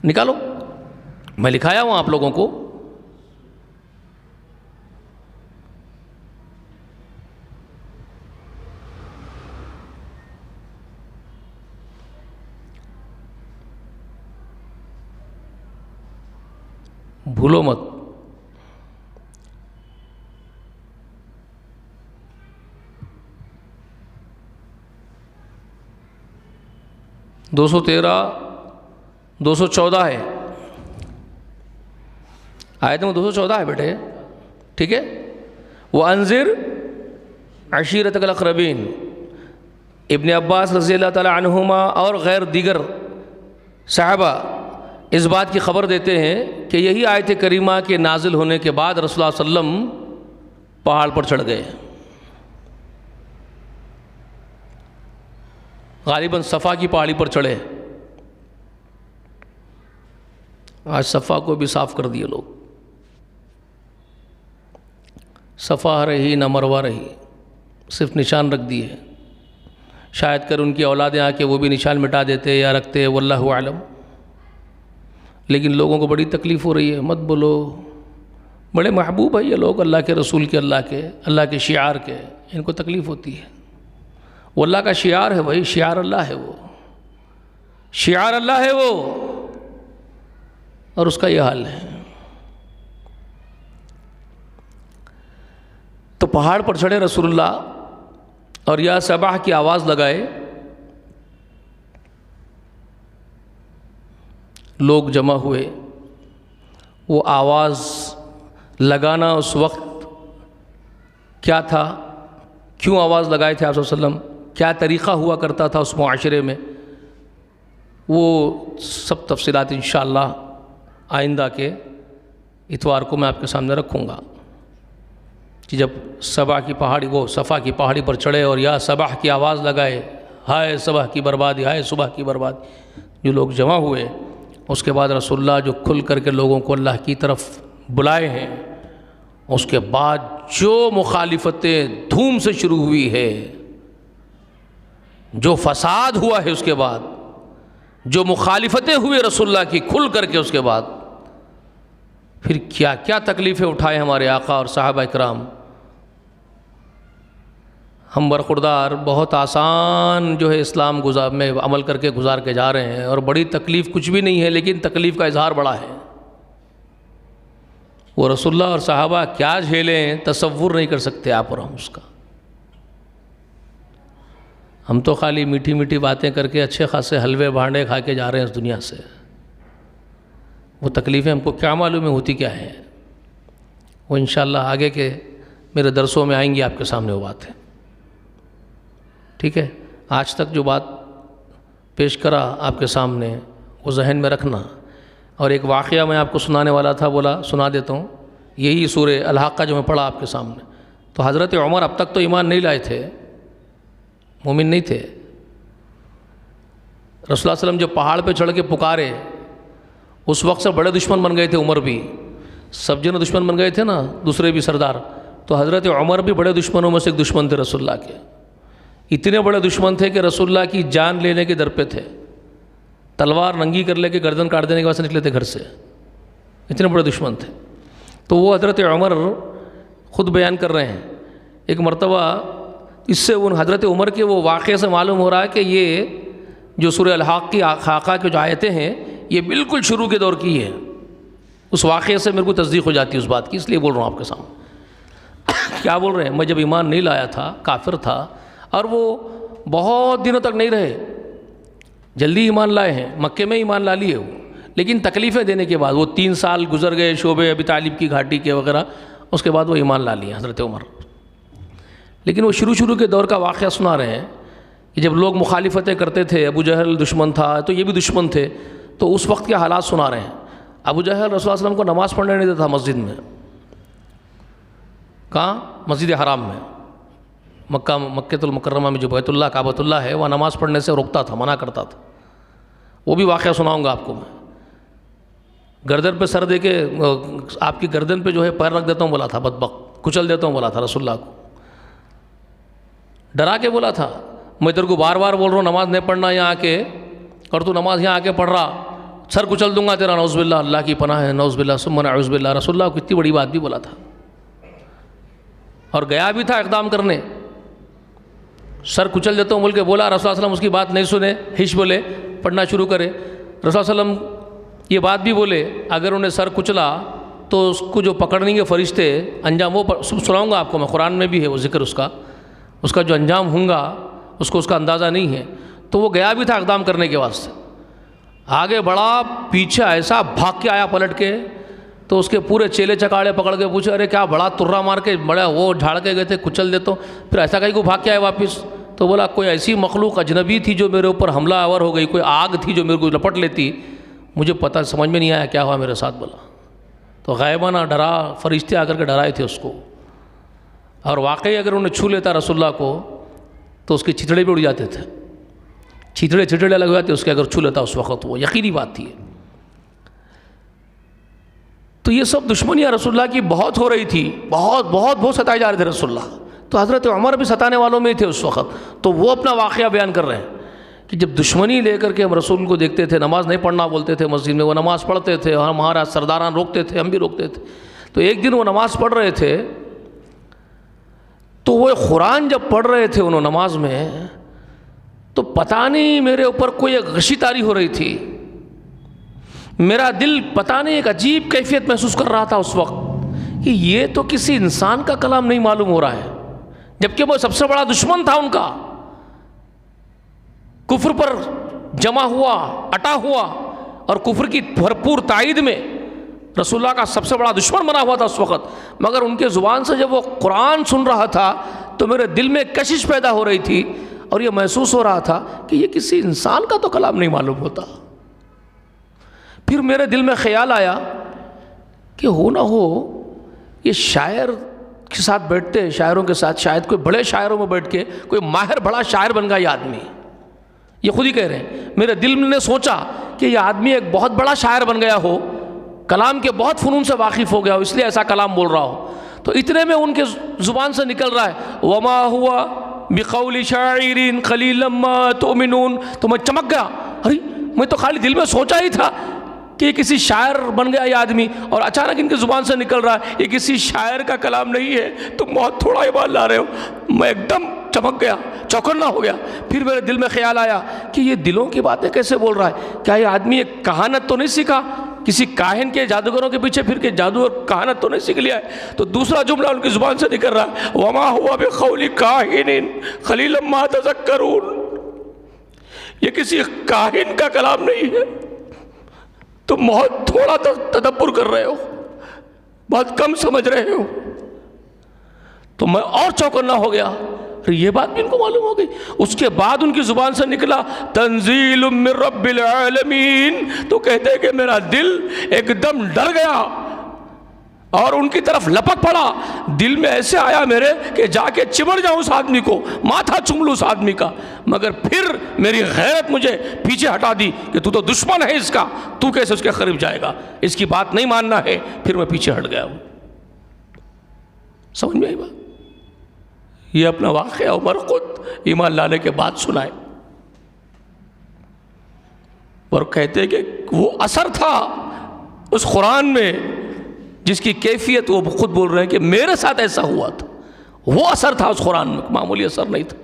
نکالو، میں لکھایا ہوں آپ لوگوں کو. بھولو مت. دو 214 ہے، آیت میں 214 ہے بیٹے، ٹھیک ہے. وَأَنذِرْ عَشِيرَتَكَ الْأَقْرَبِينَ. ابن عباس رضی اللہ تعالی عنہما اور غیر دیگر صحابہ اس بات کی خبر دیتے ہیں کہ یہی آیت کریمہ کے نازل ہونے کے بعد رسول اللہ صلی اللہ علیہ وسلم پہاڑ پر چڑھ گئے. غالباً صفا کی پہاڑی پر چڑھے. آج صفا کو بھی صاف کر دیے لوگ، صفا رہی نہ مروا رہی، صرف نشان رکھ دیے. شاید کر ان کی اولادیں آ کے وہ بھی نشان مٹا دیتے یا رکھتے، واللہ اعلم. لیکن لوگوں کو بڑی تکلیف ہو رہی ہے. مت بولو، بڑے محبوب ہیں یہ لوگ اللہ کے رسول کے، اللہ کے شعار کے، ان کو تکلیف ہوتی ہے. وہ اللہ کا شعار ہے بھائی، شعار اللہ ہے وہ، شعار اللہ ہے وہ، اور اس کا یہ حال ہے۔ تو پہاڑ پر چڑھے رسول اللہ اور یا صباح کی آواز لگائے، لوگ جمع ہوئے۔ وہ آواز لگانا اس وقت کیا تھا، کیوں آواز لگائے تھے آپ صلی اللہ علیہ وسلم، کیا طریقہ ہوا کرتا تھا اس معاشرے میں، وہ سب تفصیلات انشاءاللہ آئندہ کے اتوار کو میں آپ کے سامنے رکھوں گا، کہ جب صبا کی پہاڑی، وہ صفا کی پہاڑی پر چڑھے اور یا صباح کی آواز لگائے، ہائے صبح کی بربادی، ہائے صبح کی بربادی، جو لوگ جمع ہوئے، اس کے بعد رسول اللہ جو کھل کر کے لوگوں کو اللہ کی طرف بلائے ہیں، اس کے بعد جو مخالفتیں دھوم سے شروع ہوئی ہے، جو فساد ہوا ہے، اس کے بعد جو مخالفتیں ہوئی رسول اللہ کی کھل کر کے، اس کے بعد پھر کیا کیا تکلیفیں اٹھائے ہمارے آقا اور صحابہ کرام۔ ہم برخوردار بہت آسان جو ہے اسلام میں عمل کر کے گزار کے جا رہے ہیں، اور بڑی تکلیف کچھ بھی نہیں ہے، لیکن تکلیف کا اظہار بڑا ہے۔ وہ رسول اللہ اور صحابہ کیا جھیلیں تصور نہیں کر سکتے آپ اور ہم اس کا۔ ہم تو خالی میٹھی میٹھی باتیں کر کے اچھے خاصے حلوے بھانڈے کھا کے جا رہے ہیں اس دنیا سے، وہ تکلیفیں ہم کو کیا معلوم ہے ہوتی کیا ہے۔ وہ انشاءاللہ آگے کے میرے درسوں میں آئیں گی آپ کے سامنے وہ باتیں، ٹھیک ہے۔ آج تک جو بات پیش کرا آپ کے سامنے وہ ذہن میں رکھنا، اور ایک واقعہ میں آپ کو سنانے والا تھا، بولا سنا دیتا ہوں، یہی سورہ الحاقہ جو میں پڑھا آپ کے سامنے۔ تو حضرت عمر اب تک تو ایمان نہیں لائے تھے، مومن نہیں تھے۔ رسول اللہ صلی اللہ علیہ وسلم جو پہاڑ پہ چڑھ کے پکارے، اس وقت سے بڑے دشمن بن گئے تھے عمر بھی، سب جن دشمن بن گئے تھے نا، دوسرے بھی سردار، تو حضرت عمر بھی بڑے دشمنوں میں سے ایک دشمن تھے رسول اللہ کے۔ اتنے بڑے دشمن تھے کہ رسول اللہ کی جان لینے کے در پہ تھے، تلوار ننگی کر لے کے گردن کاٹ دینے کے واسطے نکلے تھے گھر سے، اتنے بڑے دشمن تھے۔ تو وہ حضرت عمر خود بیان کر رہے ہیں، ایک مرتبہ اس سے ان حضرت عمر کے وہ واقعے سے معلوم ہو رہا ہے کہ یہ جو سورہ الحاق کی خاقہ کی جو آیتیں ہیں، یہ بالکل شروع کے دور کی ہے۔ اس واقعے سے میرے کو تصدیق ہو جاتی ہے اس بات کی، اس لیے بول رہا ہوں آپ کے سامنے۔ کیا بول رہے ہیں؟ میں جب ایمان نہیں لایا تھا، کافر تھا، اور وہ بہت دنوں تک نہیں رہے، جلدی ایمان لائے ہیں، مکے میں ایمان لا لیے وہ، لیکن تکلیفیں دینے کے بعد وہ 3 سال گزر گئے شعبہ ابی طالب کی گھاٹی کے وغیرہ، اس کے بعد وہ ایمان لا لیے حضرت عمر۔ لیکن وہ شروع کے دور کا واقعہ سنا رہے ہیں کہ جب لوگ مخالفتیں کرتے تھے، ابو جہل دشمن تھا تو یہ بھی دشمن تھے، تو اس وقت کے حالات سنا رہے ہیں۔ ابو جہل رسول اللہ صلی اللہ علیہ وسلم کو نماز پڑھنے نہیں دیتا تھا مسجد میں، کہاں؟ مسجد حرام میں، مکہ المکرمہ میں جو بیت اللہ کعبۃ اللہ ہے، وہ نماز پڑھنے سے روکتا تھا، منع کرتا تھا۔ وہ بھی واقعہ سناؤں گا آپ کو میں۔ گردن پہ سر دے کے آپ کی گردن پہ جو ہے پیر رکھ دیتا ہوں بولا تھا، بدبخت، کچل دیتا ہوں بولا تھا رسول اللہ کو، ڈرا کے بولا تھا، میں تیرے کو بار بار بول رہا ہوں نماز نہیں پڑھنا یہاں آ کے، اور تو نماز یہاں آ کے پڑھ رہا، سر کچل دوں گا تیرا، نعوذ باللہ، اللہ کی پناہ ہے، نعوذ باللہ ثم نعوذ باللہ۔ رسول اللہ کو اتنی بڑی بات بھی بولا تھا، اور گیا بھی تھا اقدام کرنے، سر کچل دیتا ہوں بول کے بولا۔ رسول اللہ صلی اللہ علیہ وسلم اس کی بات نہیں سنے، ہش بولے، پڑھنا شروع کرے۔ رسول اللہ صلی اللہ علیہ وسلم یہ بات بھی بولے، اگر انہیں سر کچلا تو اس کو جو پکڑیں گے فرشتے، انجام وہ سناؤں گا آپ کو میں، قرآن میں بھی ہے وہ ذکر، اس کا جو انجام ہوں گا اس کو اس کا اندازہ نہیں ہے۔ تو وہ گیا بھی تھا اقدام کرنے کے واسطے، آگے بڑھا، پیچھے ایسا بھاگ کے آیا پلٹ کے، تو اس کے پورے چیلے چکاڑے پکڑ کے پوچھے، ارے کیا بڑا ترا مار کے بڑا وہ جھاڑ کے گئے تھے، کچل دیتا ہوں، پھر ایسا کہیں کو بھاگ کے آئے واپس؟ تو بولا کوئی ایسی مخلوق اجنبی تھی جو میرے اوپر حملہ آور ہو گئی، کوئی آگ تھی جو میرے کو لپٹ لیتی، مجھے پتہ سمجھ میں نہیں آیا کیا ہوا میرے ساتھ، بولا۔ تو غائبانہ ڈرا، فرشتے آ کر کے ڈرائے تھے اس کو، اور واقعی اگر انہیں چھو لیتا رسول اللہ کو تو اس کے چھتڑے بھی اڑ جاتے تھے، چھتڑے الگ ہو جاتے اس کے، اگر چھو لیتا اس وقت، وہ یقینی بات تھی۔ تو یہ سب دشمنیاں رسول اللہ کی بہت ہو رہی تھی، بہت ستائے جا رہے تھے رسول اللہ۔ تو حضرت عمر بھی ستانے والوں میں ہی تھے اس وقت، تو وہ اپنا واقعہ بیان کر رہے ہیں کہ جب دشمنی لے کر کے ہم رسول کو دیکھتے تھے، نماز نہیں پڑھنا بولتے تھے مسجد میں، وہ نماز پڑھتے تھے، اور ہمارا سرداران روکتے تھے، ہم بھی روکتے تھے۔ تو ایک دن وہ نماز پڑھ رہے تھے، تو وہ قرآن جب پڑھ رہے تھے انہوں نماز میں، تو پتہ نہیں میرے اوپر کوئی ایک غشی طاری ہو رہی تھی، میرا دل پتہ نہیں ایک عجیب کیفیت محسوس کر رہا تھا اس وقت کہ یہ تو کسی انسان کا کلام نہیں معلوم ہو رہا ہے، جبکہ وہ سب سے بڑا دشمن تھا ان کا، کفر پر جمع ہوا، اٹا ہوا، اور کفر کی بھرپور تائید میں رسول اللہ کا سب سے بڑا دشمن بنا ہوا تھا اس وقت، مگر ان کے زبان سے جب وہ قرآن سن رہا تھا تو میرے دل میں کشش پیدا ہو رہی تھی، اور یہ محسوس ہو رہا تھا کہ یہ کسی انسان کا تو کلام نہیں معلوم ہوتا۔ پھر میرے دل میں خیال آیا کہ ہو نہ ہو یہ شاعر کے ساتھ بیٹھتے، شاعروں کے ساتھ، شاید کوئی بڑے شاعروں میں بیٹھ کے کوئی ماہر بڑا شاعر بن گیا یہ آدمی، یہ خود ہی کہہ رہے ہیں، میرے دل نے سوچا کہ یہ آدمی ایک بہت بڑا شاعر بن گیا ہو، کلام کے بہت فنون سے واقف ہو گیا ہو، اس لیے ایسا کلام بول رہا ہو۔ تو اتنے میں ان کے زبان سے نکل رہا ہے وما ہوا بقول شاعر قلیلا ما تؤمنون، تو میں چمک گیا، ارے میں تو خالی دل میں سوچا ہی تھا کہ یہ کسی شاعر بن گیا یہ آدمی، اور اچانک ان کی زبان سے نکل رہا ہے یہ کسی شاعر کا کلام نہیں ہے، تم بہت تھوڑا ایمان لا رہے ہو۔ میں ایک دم چمک گیا، چوکنا ہو گیا۔ پھر میرے دل میں خیال آیا کہ یہ دلوں کی باتیں کیسے بول رہا ہے، کیا یہ آدمی ایک کہانت تو نہیں سیکھا، کسی کاہن کے جادوگروں کے پیچھے پھر کے جادو اور کہانت تو نہیں سیکھ لیا ہے؟ تو دوسرا جملہ ان کی زبان سے نکل رہا ہے وما ہوا بقول کاہن قلیلا ما تذکرون، یہ کسی کاہن کا کلام نہیں ہے، تم بہت تھوڑا تدبر کر رہے ہو، بہت کم سمجھ رہے ہو۔ تو میں اور چوکنا ہو گیا، یہ بات بھی ان کو معلوم ہو گئی۔ اس کے بعد ان کی زبان سے نکلا تنزیل من رب العالمین، تو کہتے ہیں کہ میرا دل ایک دم ڈر گیا اور ان کی طرف لپک پڑا، دل میں ایسے آیا میرے کہ جا کے چمڑ جاؤں اس آدمی کو، ماتھا چوم لوں اس آدمی کا، مگر پھر میری غیرت مجھے پیچھے ہٹا دی کہ تو دشمن ہے اس کا، تو کیسے اس کے قریب جائے گا، اس کی بات نہیں ماننا ہے۔ پھر میں پیچھے ہٹ گیا ہوں۔ سمجھ میں آئی بات؟ یہ اپنا واقعہ عمر خود ایمان لانے کے بعد سنائے، اور کہتے کہ وہ اثر تھا اس قرآن میں جس کی کیفیت وہ خود بول رہے ہیں کہ میرے ساتھ ایسا ہوا تھا، وہ اثر تھا اس قرآن میں، معمولی اثر نہیں تھا۔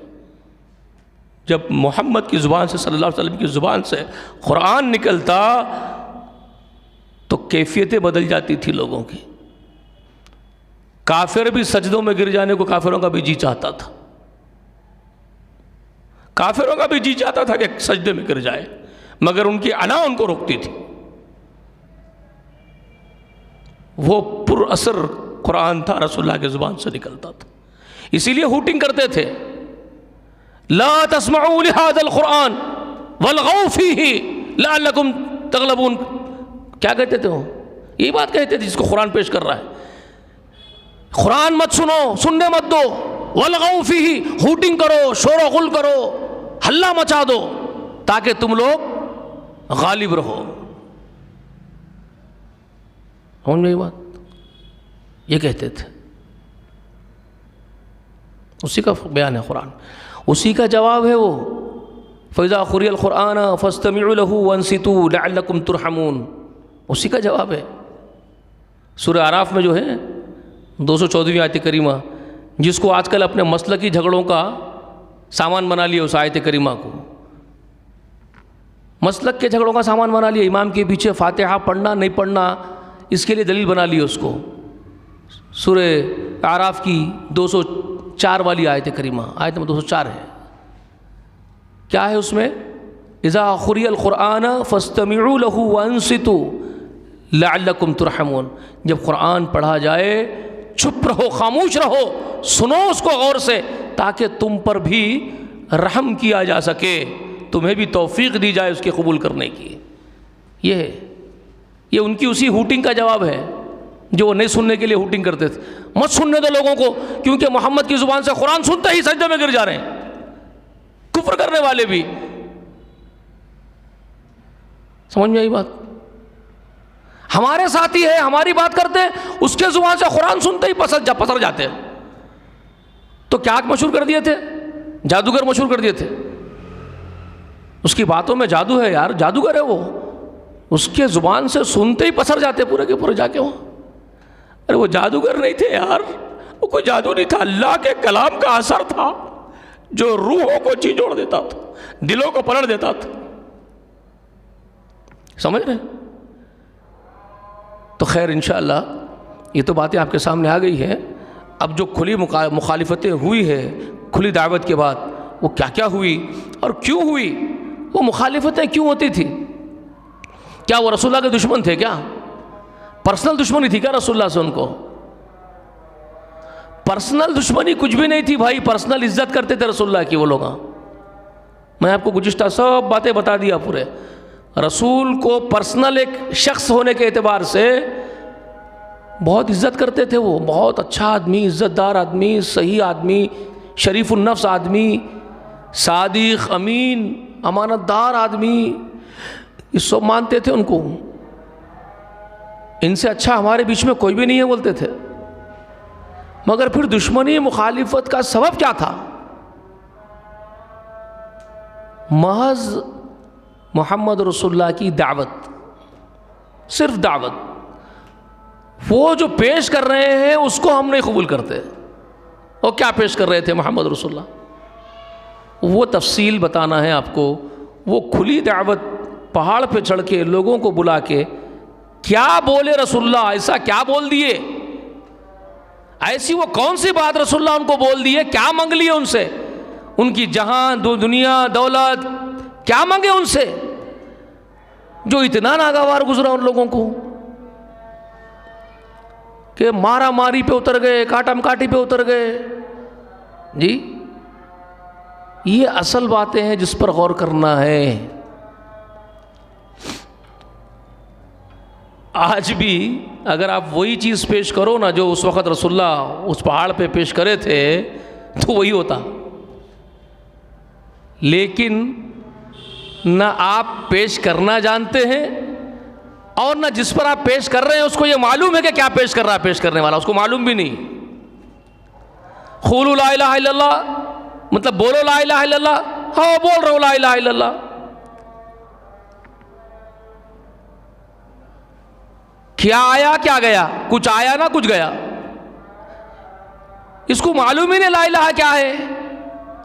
جب محمد کی زبان سے، صلی اللہ علیہ وسلم کی زبان سے قرآن نکلتا تو کیفیتیں بدل جاتی تھی لوگوں کی۔ کافر بھی سجدوں میں گر جانے کو کافروں کا بھی جی چاہتا تھا، کافروں کا بھی جی چاہتا تھا کہ سجدے میں گر جائے، مگر ان کی انا ان کو روکتی تھی۔ وہ پر اثر قرآن تھا، رسول اللہ کی زبان سے نکلتا تھا، اسی لیے ہوٹنگ کرتے تھے لا تسمعوا لهذا القرآن والغوا فيه لعلكم تغلبون۔ کیا کہتے تھے وہ؟ یہی بات کہتے تھے جس کو قرآن پیش کر رہا ہے، قرآن مت سنو، سننے مت دو، والغوا فيه، ہوٹنگ کرو، شور و غل کرو، ہلا مچا دو تاکہ تم لوگ غالب رہو۔ سمجھ میں یہ بات؟ یہ کہتے تھے، اسی کا بیان ہے قرآن، اسی کا جواب ہے وہ فَإِذَا قُرِئَ الْقُرْآنَ فَاسْتَمِعُوا لَهُ وَانصِتُوا لَعَلَّكُمْ تُرْحَمُونَ، اسی کا جواب ہے۔ سورہ اعراف میں جو ہے 214ویں آیت کریمہ، جس کو آج کل اپنے مسلکی جھگڑوں کا سامان بنا لیا، اس آیت کریمہ کو مسلک کے جھگڑوں کا سامان بنا لیا، امام کے پیچھے فاتحہ پڑھنا نہیں پڑھنا اس کے لیے دلیل بنا لی اس کو۔ سورہ اعراف کی 204 والی آیت کریمہ، آیت نمبر 204 ہے، کیا ہے اس میں؟ اذا قرئ القرآن فاستمعوا له وانصتوا لعلکم ترحمون، جب قرآن پڑھا جائے چھپ رہو، خاموش رہو، سنو اس کو غور سے تاکہ تم پر بھی رحم کیا جا سکے، تمہیں بھی توفیق دی جائے اس کے قبول کرنے کی۔ یہ ہے، یہ ان کی اسی ہوٹنگ کا جواب ہے جو وہ نہیں سننے کے لیے ہوٹنگ کرتے تھے۔ مت سننے دو لوگوں کو، کیونکہ محمد کی زبان سے قرآن سنتے ہی سجدے میں گر جا رہے ہیں، کفر کرنے والے بھی۔ سمجھ میں آئی بات؟ ہمارے ساتھی ہے، ہماری بات کرتے ہیں، اس کے زبان سے قرآن سنتے ہی پسر جاتے ہیں۔ تو کیا مشہور کر دیے تھے؟ جادوگر مشہور کر دیے تھے، اس کی باتوں میں جادو ہے یار، جادوگر ہے وہ، اس کے زبان سے سنتے ہی پسر جاتے پورے کے پورے جا کے وہاں۔ ارے وہ جادوگر نہیں تھے یار، کوئی جادو نہیں تھا، اللہ کے کلام کا اثر تھا جو روحوں کو جھنجھوڑ دیتا تھا، دلوں کو پلٹ دیتا تھا. سمجھ رہے ہیں؟ تو خیر انشاءاللہ یہ تو باتیں آپ کے سامنے آ گئی ہیں. اب جو کھلی مخالفتیں ہوئی ہے کھلی دعوت کے بعد، وہ کیا کیا ہوئی اور کیوں ہوئی؟ وہ مخالفتیں کیوں ہوتی تھی؟ کیا وہ رسول اللہ کے دشمن تھے؟ کیا پرسنل دشمنی تھی کیا رسول اللہ سے ان کو؟ پرسنل دشمنی کچھ بھی نہیں تھی بھائی. پرسنل عزت کرتے تھے رسول اللہ کی وہ لوگ. میں آپ کو گزشتہ سب باتیں بتا دیا پورے. رسول کو پرسنل ایک شخص ہونے کے اعتبار سے بہت عزت کرتے تھے. وہ بہت اچھا آدمی، عزت دار آدمی، صحیح آدمی، شریف النفس آدمی، صادق، امین، امانت دار آدمی، یہ سب مانتے تھے ان کو. ان سے اچھا ہمارے بیچ میں کوئی بھی نہیں ہے بولتے تھے. مگر پھر دشمنی مخالفت کا سبب کیا تھا؟ محض محمد رسول اللہ کی دعوت، صرف دعوت. وہ جو پیش کر رہے ہیں اس کو ہم نہیں قبول کرتے. وہ کیا پیش کر رہے تھے محمد رسول اللہ؟ وہ تفصیل بتانا ہے آپ کو. وہ کھلی دعوت پہاڑ پہ چڑھ کے لوگوں کو بلا کے کیا بولے رسول اللہ، ایسا کیا بول دیے، ایسی وہ کون سی بات رسول اللہ ان کو بول دیے، کیا مانگ لیے ان سے، ان کی جہاں دنیا دولت کیا مانگے ان سے جو اتنا ناگوار گزرا ان لوگوں کو کہ مارا ماری پہ اتر گئے، کاٹم کاٹی پہ اتر گئے. جی یہ اصل باتیں ہیں جس پر غور کرنا ہے. آج بھی اگر آپ وہی چیز پیش کرو نا جو اس وقت رسول اللہ اس پہاڑ پہ پیش کرے تھے تو وہی ہوتا. لیکن نہ آپ پیش کرنا جانتے ہیں اور نہ جس پر آپ پیش کر رہے ہیں اس کو یہ معلوم ہے کہ کیا پیش کر رہا ہے پیش کرنے والا، اس کو معلوم بھی نہیں. قولوا لا الہ الا اللہ مطلب بولو لا الہ الا اللہ. ہاں بول رہا ہوں لا الہ الا اللہ. کیا آیا کیا گیا؟ کچھ آیا نہ کچھ گیا. اس کو معلوم ہی نہیں لا الہ کیا ہے،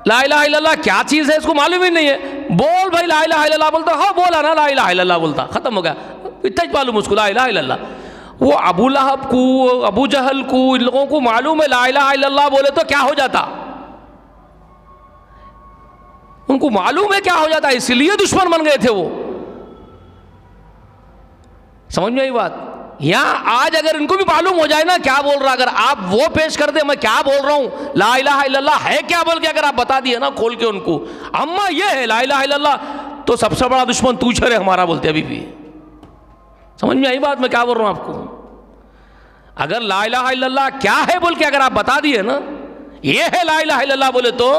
لا الہ الا اللہ کیا چیز ہے اس کو معلوم ہی نہیں ہے. بول بھائی لا الہ الا اللہ بولتا، ہاں بولا نا لا الہ الا اللہ بولتا، ختم ہو گیا. اتنا ہی معلوم اس کو لا الہ الا اللہ. وہ ابو لہب کو، ابو جہل کو، ان لوگوں کو معلوم ہے لا الہ الا اللہ بولے تو کیا ہو جاتا، ان کو معلوم ہے کیا ہو جاتا، اس لیے دشمن بن گئے تھے وہ. سمجھ میں آئی بات؟ یہاں آج اگر ان کو بھی معلوم ہو جائے نا کیا بول رہا، اگر آپ وہ پیش کر دیں میں کیا بول رہا ہوں، لا الہ الا اللہ ہے کیا بول کے اگر آپ بتا دیے نا کھول کے ان کو اما یہ ہے لا الہ الا اللہ، تو سب سے بڑا دشمن تو چھڑے ہمارا بولتے ابھی بھی. سمجھ میں آئی بات میں کیا بول رہا ہوں آپ کو؟ اگر لا الہ الا اللہ کیا ہے بول کے اگر آپ بتا دیے نا یہ ہے لا الہ الا اللہ بولے تو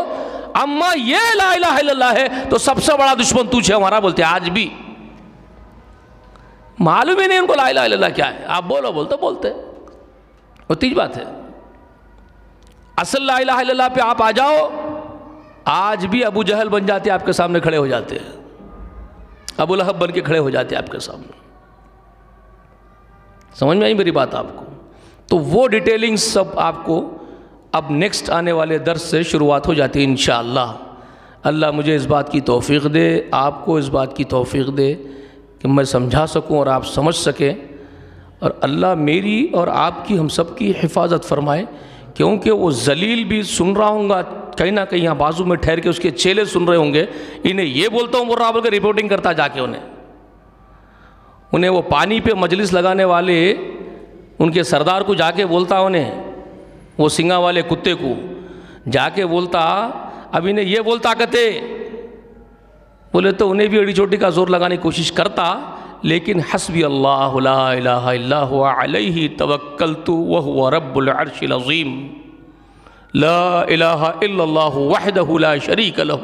اما یہ لا الہ الا اللہ ہے تو سب سے بڑا دشمن تو چھے ہمارا بولتے. آج بھی معلوم ہی نہیں ان کو لا الہ الا اللہ کیا ہے. آپ بولو بولتے بولتے وہ تیج بات ہے. اصل لا الہ الا اللہ پہ آپ آ جاؤ، آج بھی ابو جہل بن جاتے آپ کے سامنے کھڑے ہو جاتے ہیں، ابو لہب بن کے کھڑے ہو جاتے آپ کے سامنے. سمجھ میں آئی میری بات آپ کو؟ تو وہ ڈیٹیلنگ سب آپ کو اب نیکسٹ آنے والے درس سے شروعات ہو جاتی ہے انشاءاللہ. اللہ مجھے اس بات کی توفیق دے، آپ کو اس بات کی توفیق دے کہ میں سمجھا سکوں اور آپ سمجھ سکیں، اور اللہ میری اور آپ کی ہم سب کی حفاظت فرمائے. کیونکہ وہ ذلیل بھی سن رہا ہوں گا کہیں نہ کہیں یہاں بازو میں ٹھہر کے اس کے چیلے سن رہے ہوں گے، انہیں یہ بولتا ہوں بول رہا بول کے رپورٹنگ کرتا جا کے انہیں وہ پانی پہ مجلس لگانے والے ان کے سردار کو جا کے بولتا، انہیں وہ سنگا والے کتے کو جا کے بولتا، اب انہیں یہ بولتا کہتے بولے تو انہیں بھی اڑی چوٹی کا زور لگانے کی کوشش کرتا. لیکن حسبی اللہ لا الہ الا هو علیہ توکلت وہو رب العرش العظیم، لا الہ الا اللہ وحدہ لا شریک لہ،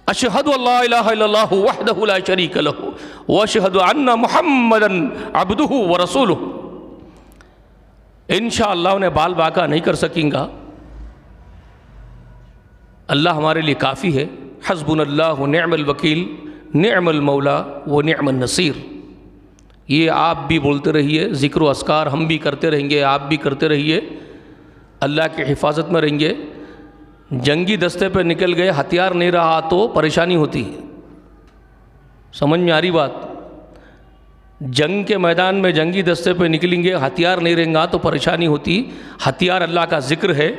اشہد ان لا الہ الا اللہ وحدہ لا شریک لہ، واشہد ان محمدا عبدہ ورسولہ. انشاءاللہ انہیں بال باقا نہیں کر سکیں گا. اللہ ہمارے لیے کافی ہے. حسبنا اللہ نعم الوکیل نعم المولا و نعم النصیر. یہ آپ بھی بولتے رہیے، ذکر و اذکار ہم بھی کرتے رہیں گے، آپ بھی کرتے رہیے، اللہ کی حفاظت میں رہیں گے. جنگی دستے پہ نکل گئے، ہتھیار نہیں رہا تو پریشانی ہوتی ہے. سمجھ میں آ رہی بات؟ جنگ کے میدان میں جنگی دستے پہ نکلیں گے، ہتھیار نہیں رہیں گا تو پریشانی ہوتی. ہتھیار اللہ کا ذکر ہے،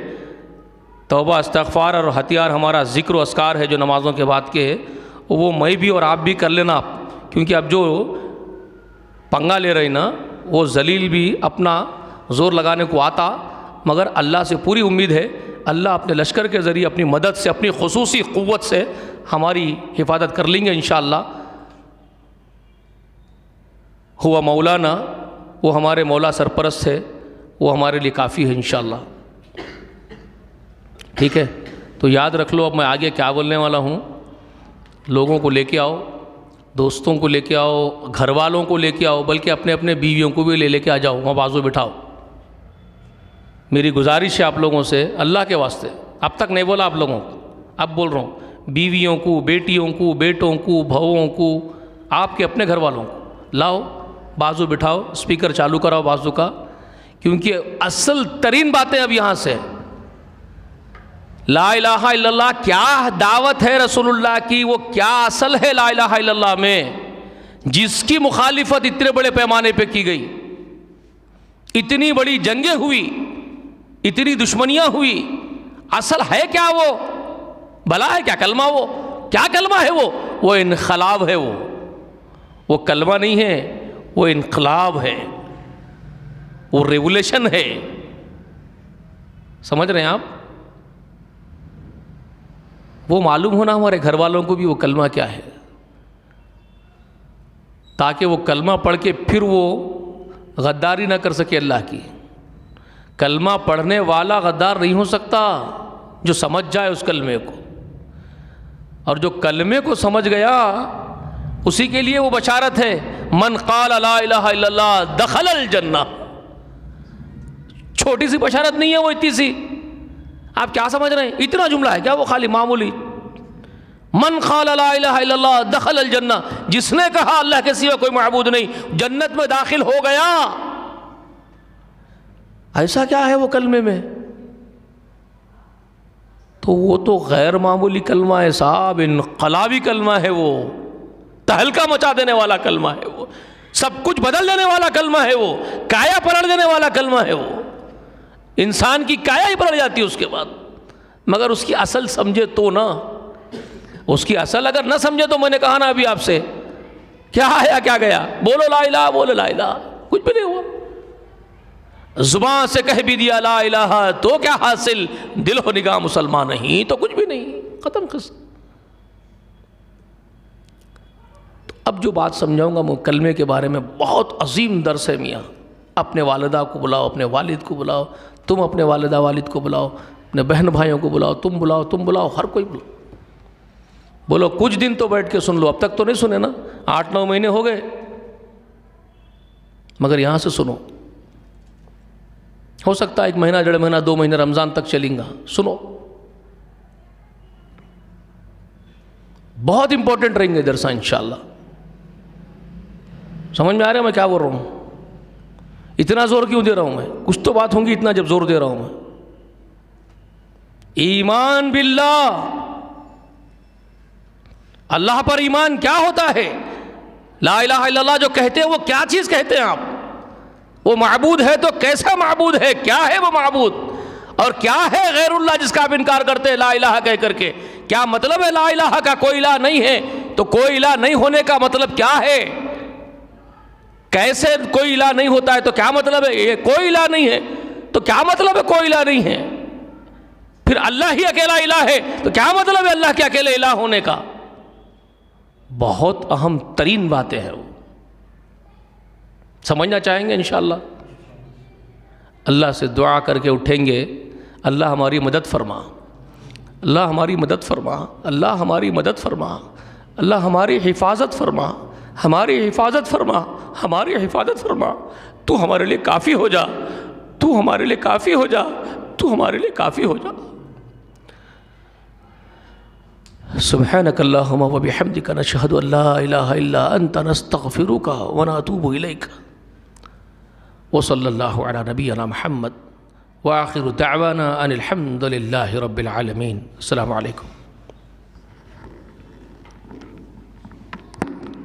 توبہ استغفار، اور ہتھیار ہمارا ذکر و اذکار ہے جو نمازوں کے بعد کے ہے. وہ میں بھی اور آپ بھی کر لینا آپ، کیونکہ اب جو پنگا لے رہے نا وہ ذلیل بھی اپنا زور لگانے کو آتا، مگر اللہ سے پوری امید ہے اللہ اپنے لشکر کے ذریعے اپنی مدد سے، اپنی خصوصی قوت سے ہماری حفاظت کر لیں گے انشاءاللہ. ہوا مولانا، وہ ہمارے مولا سرپرست ہے، وہ ہمارے لیے کافی ہے انشاءاللہ. ٹھیک ہے، تو یاد رکھ لو اب میں آگے کیا بولنے والا ہوں. لوگوں کو لے کے آؤ، دوستوں کو لے کے آؤ، گھر والوں کو لے کے آؤ، بلکہ اپنے اپنے بیویوں کو بھی لے کے آ جاؤ، وہاں بازو بٹھاؤ. میری گزارش ہے آپ لوگوں سے اللہ کے واسطے، اب تک نہیں بولا آپ لوگوں کو، اب بول رہا ہوں، بیویوں کو، بیٹیوں کو، بیٹوں کو، بہوؤں کو، آپ کے اپنے گھر والوں کو لاؤ، بازو بٹھاؤ، اسپیکر چالو کراؤ بازو کا، کیونکہ اصل ترین باتیں اب یہاں سے. لا الہ الا اللہ کیا دعوت ہے رسول اللہ کی، وہ کیا اصل ہے لا الہ الا اللہ میں، جس کی مخالفت اتنے بڑے پیمانے پہ کی گئی، اتنی بڑی جنگیں ہوئی، اتنی دشمنیاں ہوئی. اصل ہے کیا وہ؟ بھلا ہے کیا کلمہ؟ وہ کیا کلمہ ہے؟ وہ انقلاب ہے. وہ کلمہ نہیں ہے، وہ انقلاب ہے، وہ ریولیشن ہے. سمجھ رہے ہیں آپ؟ وہ معلوم ہونا ہمارے گھر والوں کو بھی وہ کلمہ کیا ہے، تاکہ وہ کلمہ پڑھ کے پھر وہ غداری نہ کر سکے اللہ کی. کلمہ پڑھنے والا غدار نہیں ہو سکتا جو سمجھ جائے اس کلمے کو، اور جو کلمے کو سمجھ گیا اسی کے لیے وہ بشارت ہے. من قال لا الہ الا اللہ دخل الجنہ. چھوٹی سی بشارت نہیں ہے وہ، اتنی سی. آپ کیا سمجھ رہے ہیں؟ اتنا جملہ ہے کیا وہ خالی معمولی؟ من قال لا الہ الا اللہ دخل الجنہ، جس نے کہا اللہ کے سوا کوئی معبود نہیں جنت میں داخل ہو گیا. ایسا کیا ہے وہ کلمے میں؟ تو وہ تو غیر معمولی کلمہ ہے صاحب، انقلابی کلمہ ہے، وہ تہلکہ مچا دینے والا کلمہ ہے، وہ سب کچھ بدل دینے والا کلمہ ہے، وہ کایا پلٹ دینے والا کلمہ ہے. وہ انسان کی کایا ہی پلٹ جاتی ہے اس کے بعد. مگر اس کی اصل سمجھے تو نا، اس کی اصل اگر نہ سمجھے تو میں نے کہا نا ابھی آپ سے، کیا آیا کیا گیا؟ بولو لا الہ، بولو لا الہ، کچھ بھی نہیں ہوا. زبان سے کہہ بھی دیا لا الہ تو کیا حاصل؟ دل و نگاہ مسلمان نہیں تو کچھ بھی نہیں، ختم قصہ. اب جو بات سمجھاؤں گا میں کلمے کے بارے میں، بہت عظیم درس ہے میاں. اپنے والدہ کو بلاؤ، اپنے والد کو بلاؤ، تم اپنے والدہ والد کو بلاؤ، اپنے بہن بھائیوں کو بلاؤ، تم بلاؤ، ہر کوئی بلاؤ. بولو کچھ دن تو بیٹھ کے سن لو. اب تک تو نہیں سنے نا، 8-9 مہینے ہو گئے، مگر یہاں سے سنو. ہو سکتا ہے 1 مہینہ، 1.5 مہینہ، 2 مہینے رمضان تک چلیں گا. سنو، بہت امپورٹنٹ رہیں گے درسہ انشاءاللہ. سمجھ میں آ رہا ہے میں کیا بول رہا ہوں؟ اتنا زور کیوں دے رہا ہوں میں؟ کچھ تو بات ہوں گی اتنا جب زور دے رہا ہوں میں. ایمان باللہ، اللہ پر ایمان کیا ہوتا ہے؟ لا الہ الا اللہ جو کہتے ہیں وہ کیا چیز کہتے ہیں آپ؟ وہ معبود ہے تو کیسا معبود ہے؟ کیا ہے وہ معبود؟ اور کیا ہے غیر اللہ جس کا آپ انکار کرتے ہیں لا الہ کہہ کر کے؟ کیا مطلب ہے لا الہ کا؟ کوئی الہ نہیں ہے تو کوئی الہ نہیں ہونے کا مطلب کیا ہے؟ کیسے کوئی الہ نہیں ہوتا ہے تو کیا مطلب ہے؟ یہ کوئی الہ نہیں ہے تو کیا مطلب ہے کوئی الہ نہیں ہے؟ پھر اللہ ہی اکیلا الہ ہے تو کیا مطلب ہے اللہ کے اکیلے الہ ہونے کا؟ بہت اہم ترین باتیں ہیں وہ، سمجھنا چاہیں گے انشاءاللہ. اللہ سے دعا کر کے اٹھیں گے، اللہ ہماری مدد فرما، اللہ ہماری مدد فرما، اللہ ہماری مدد فرما، اللہ ہماری حفاظت فرما، ہماری حفاظت فرما، ہماری حفاظت فرما. تو ہمارے لیے کافی ہو جا، تو ہمارے لیے کافی ہو جا، تو ہمارے لیے کافی ہو جا. سبحانک اللہم و بحمدک نشہد ان لا الہ الا انت نستغفرک و نتوب الیک. وصلی اللہ علی نبینا محمد وآخر دعوانا ان الحمد للہ رب العالمین۔ السلام علیکم۔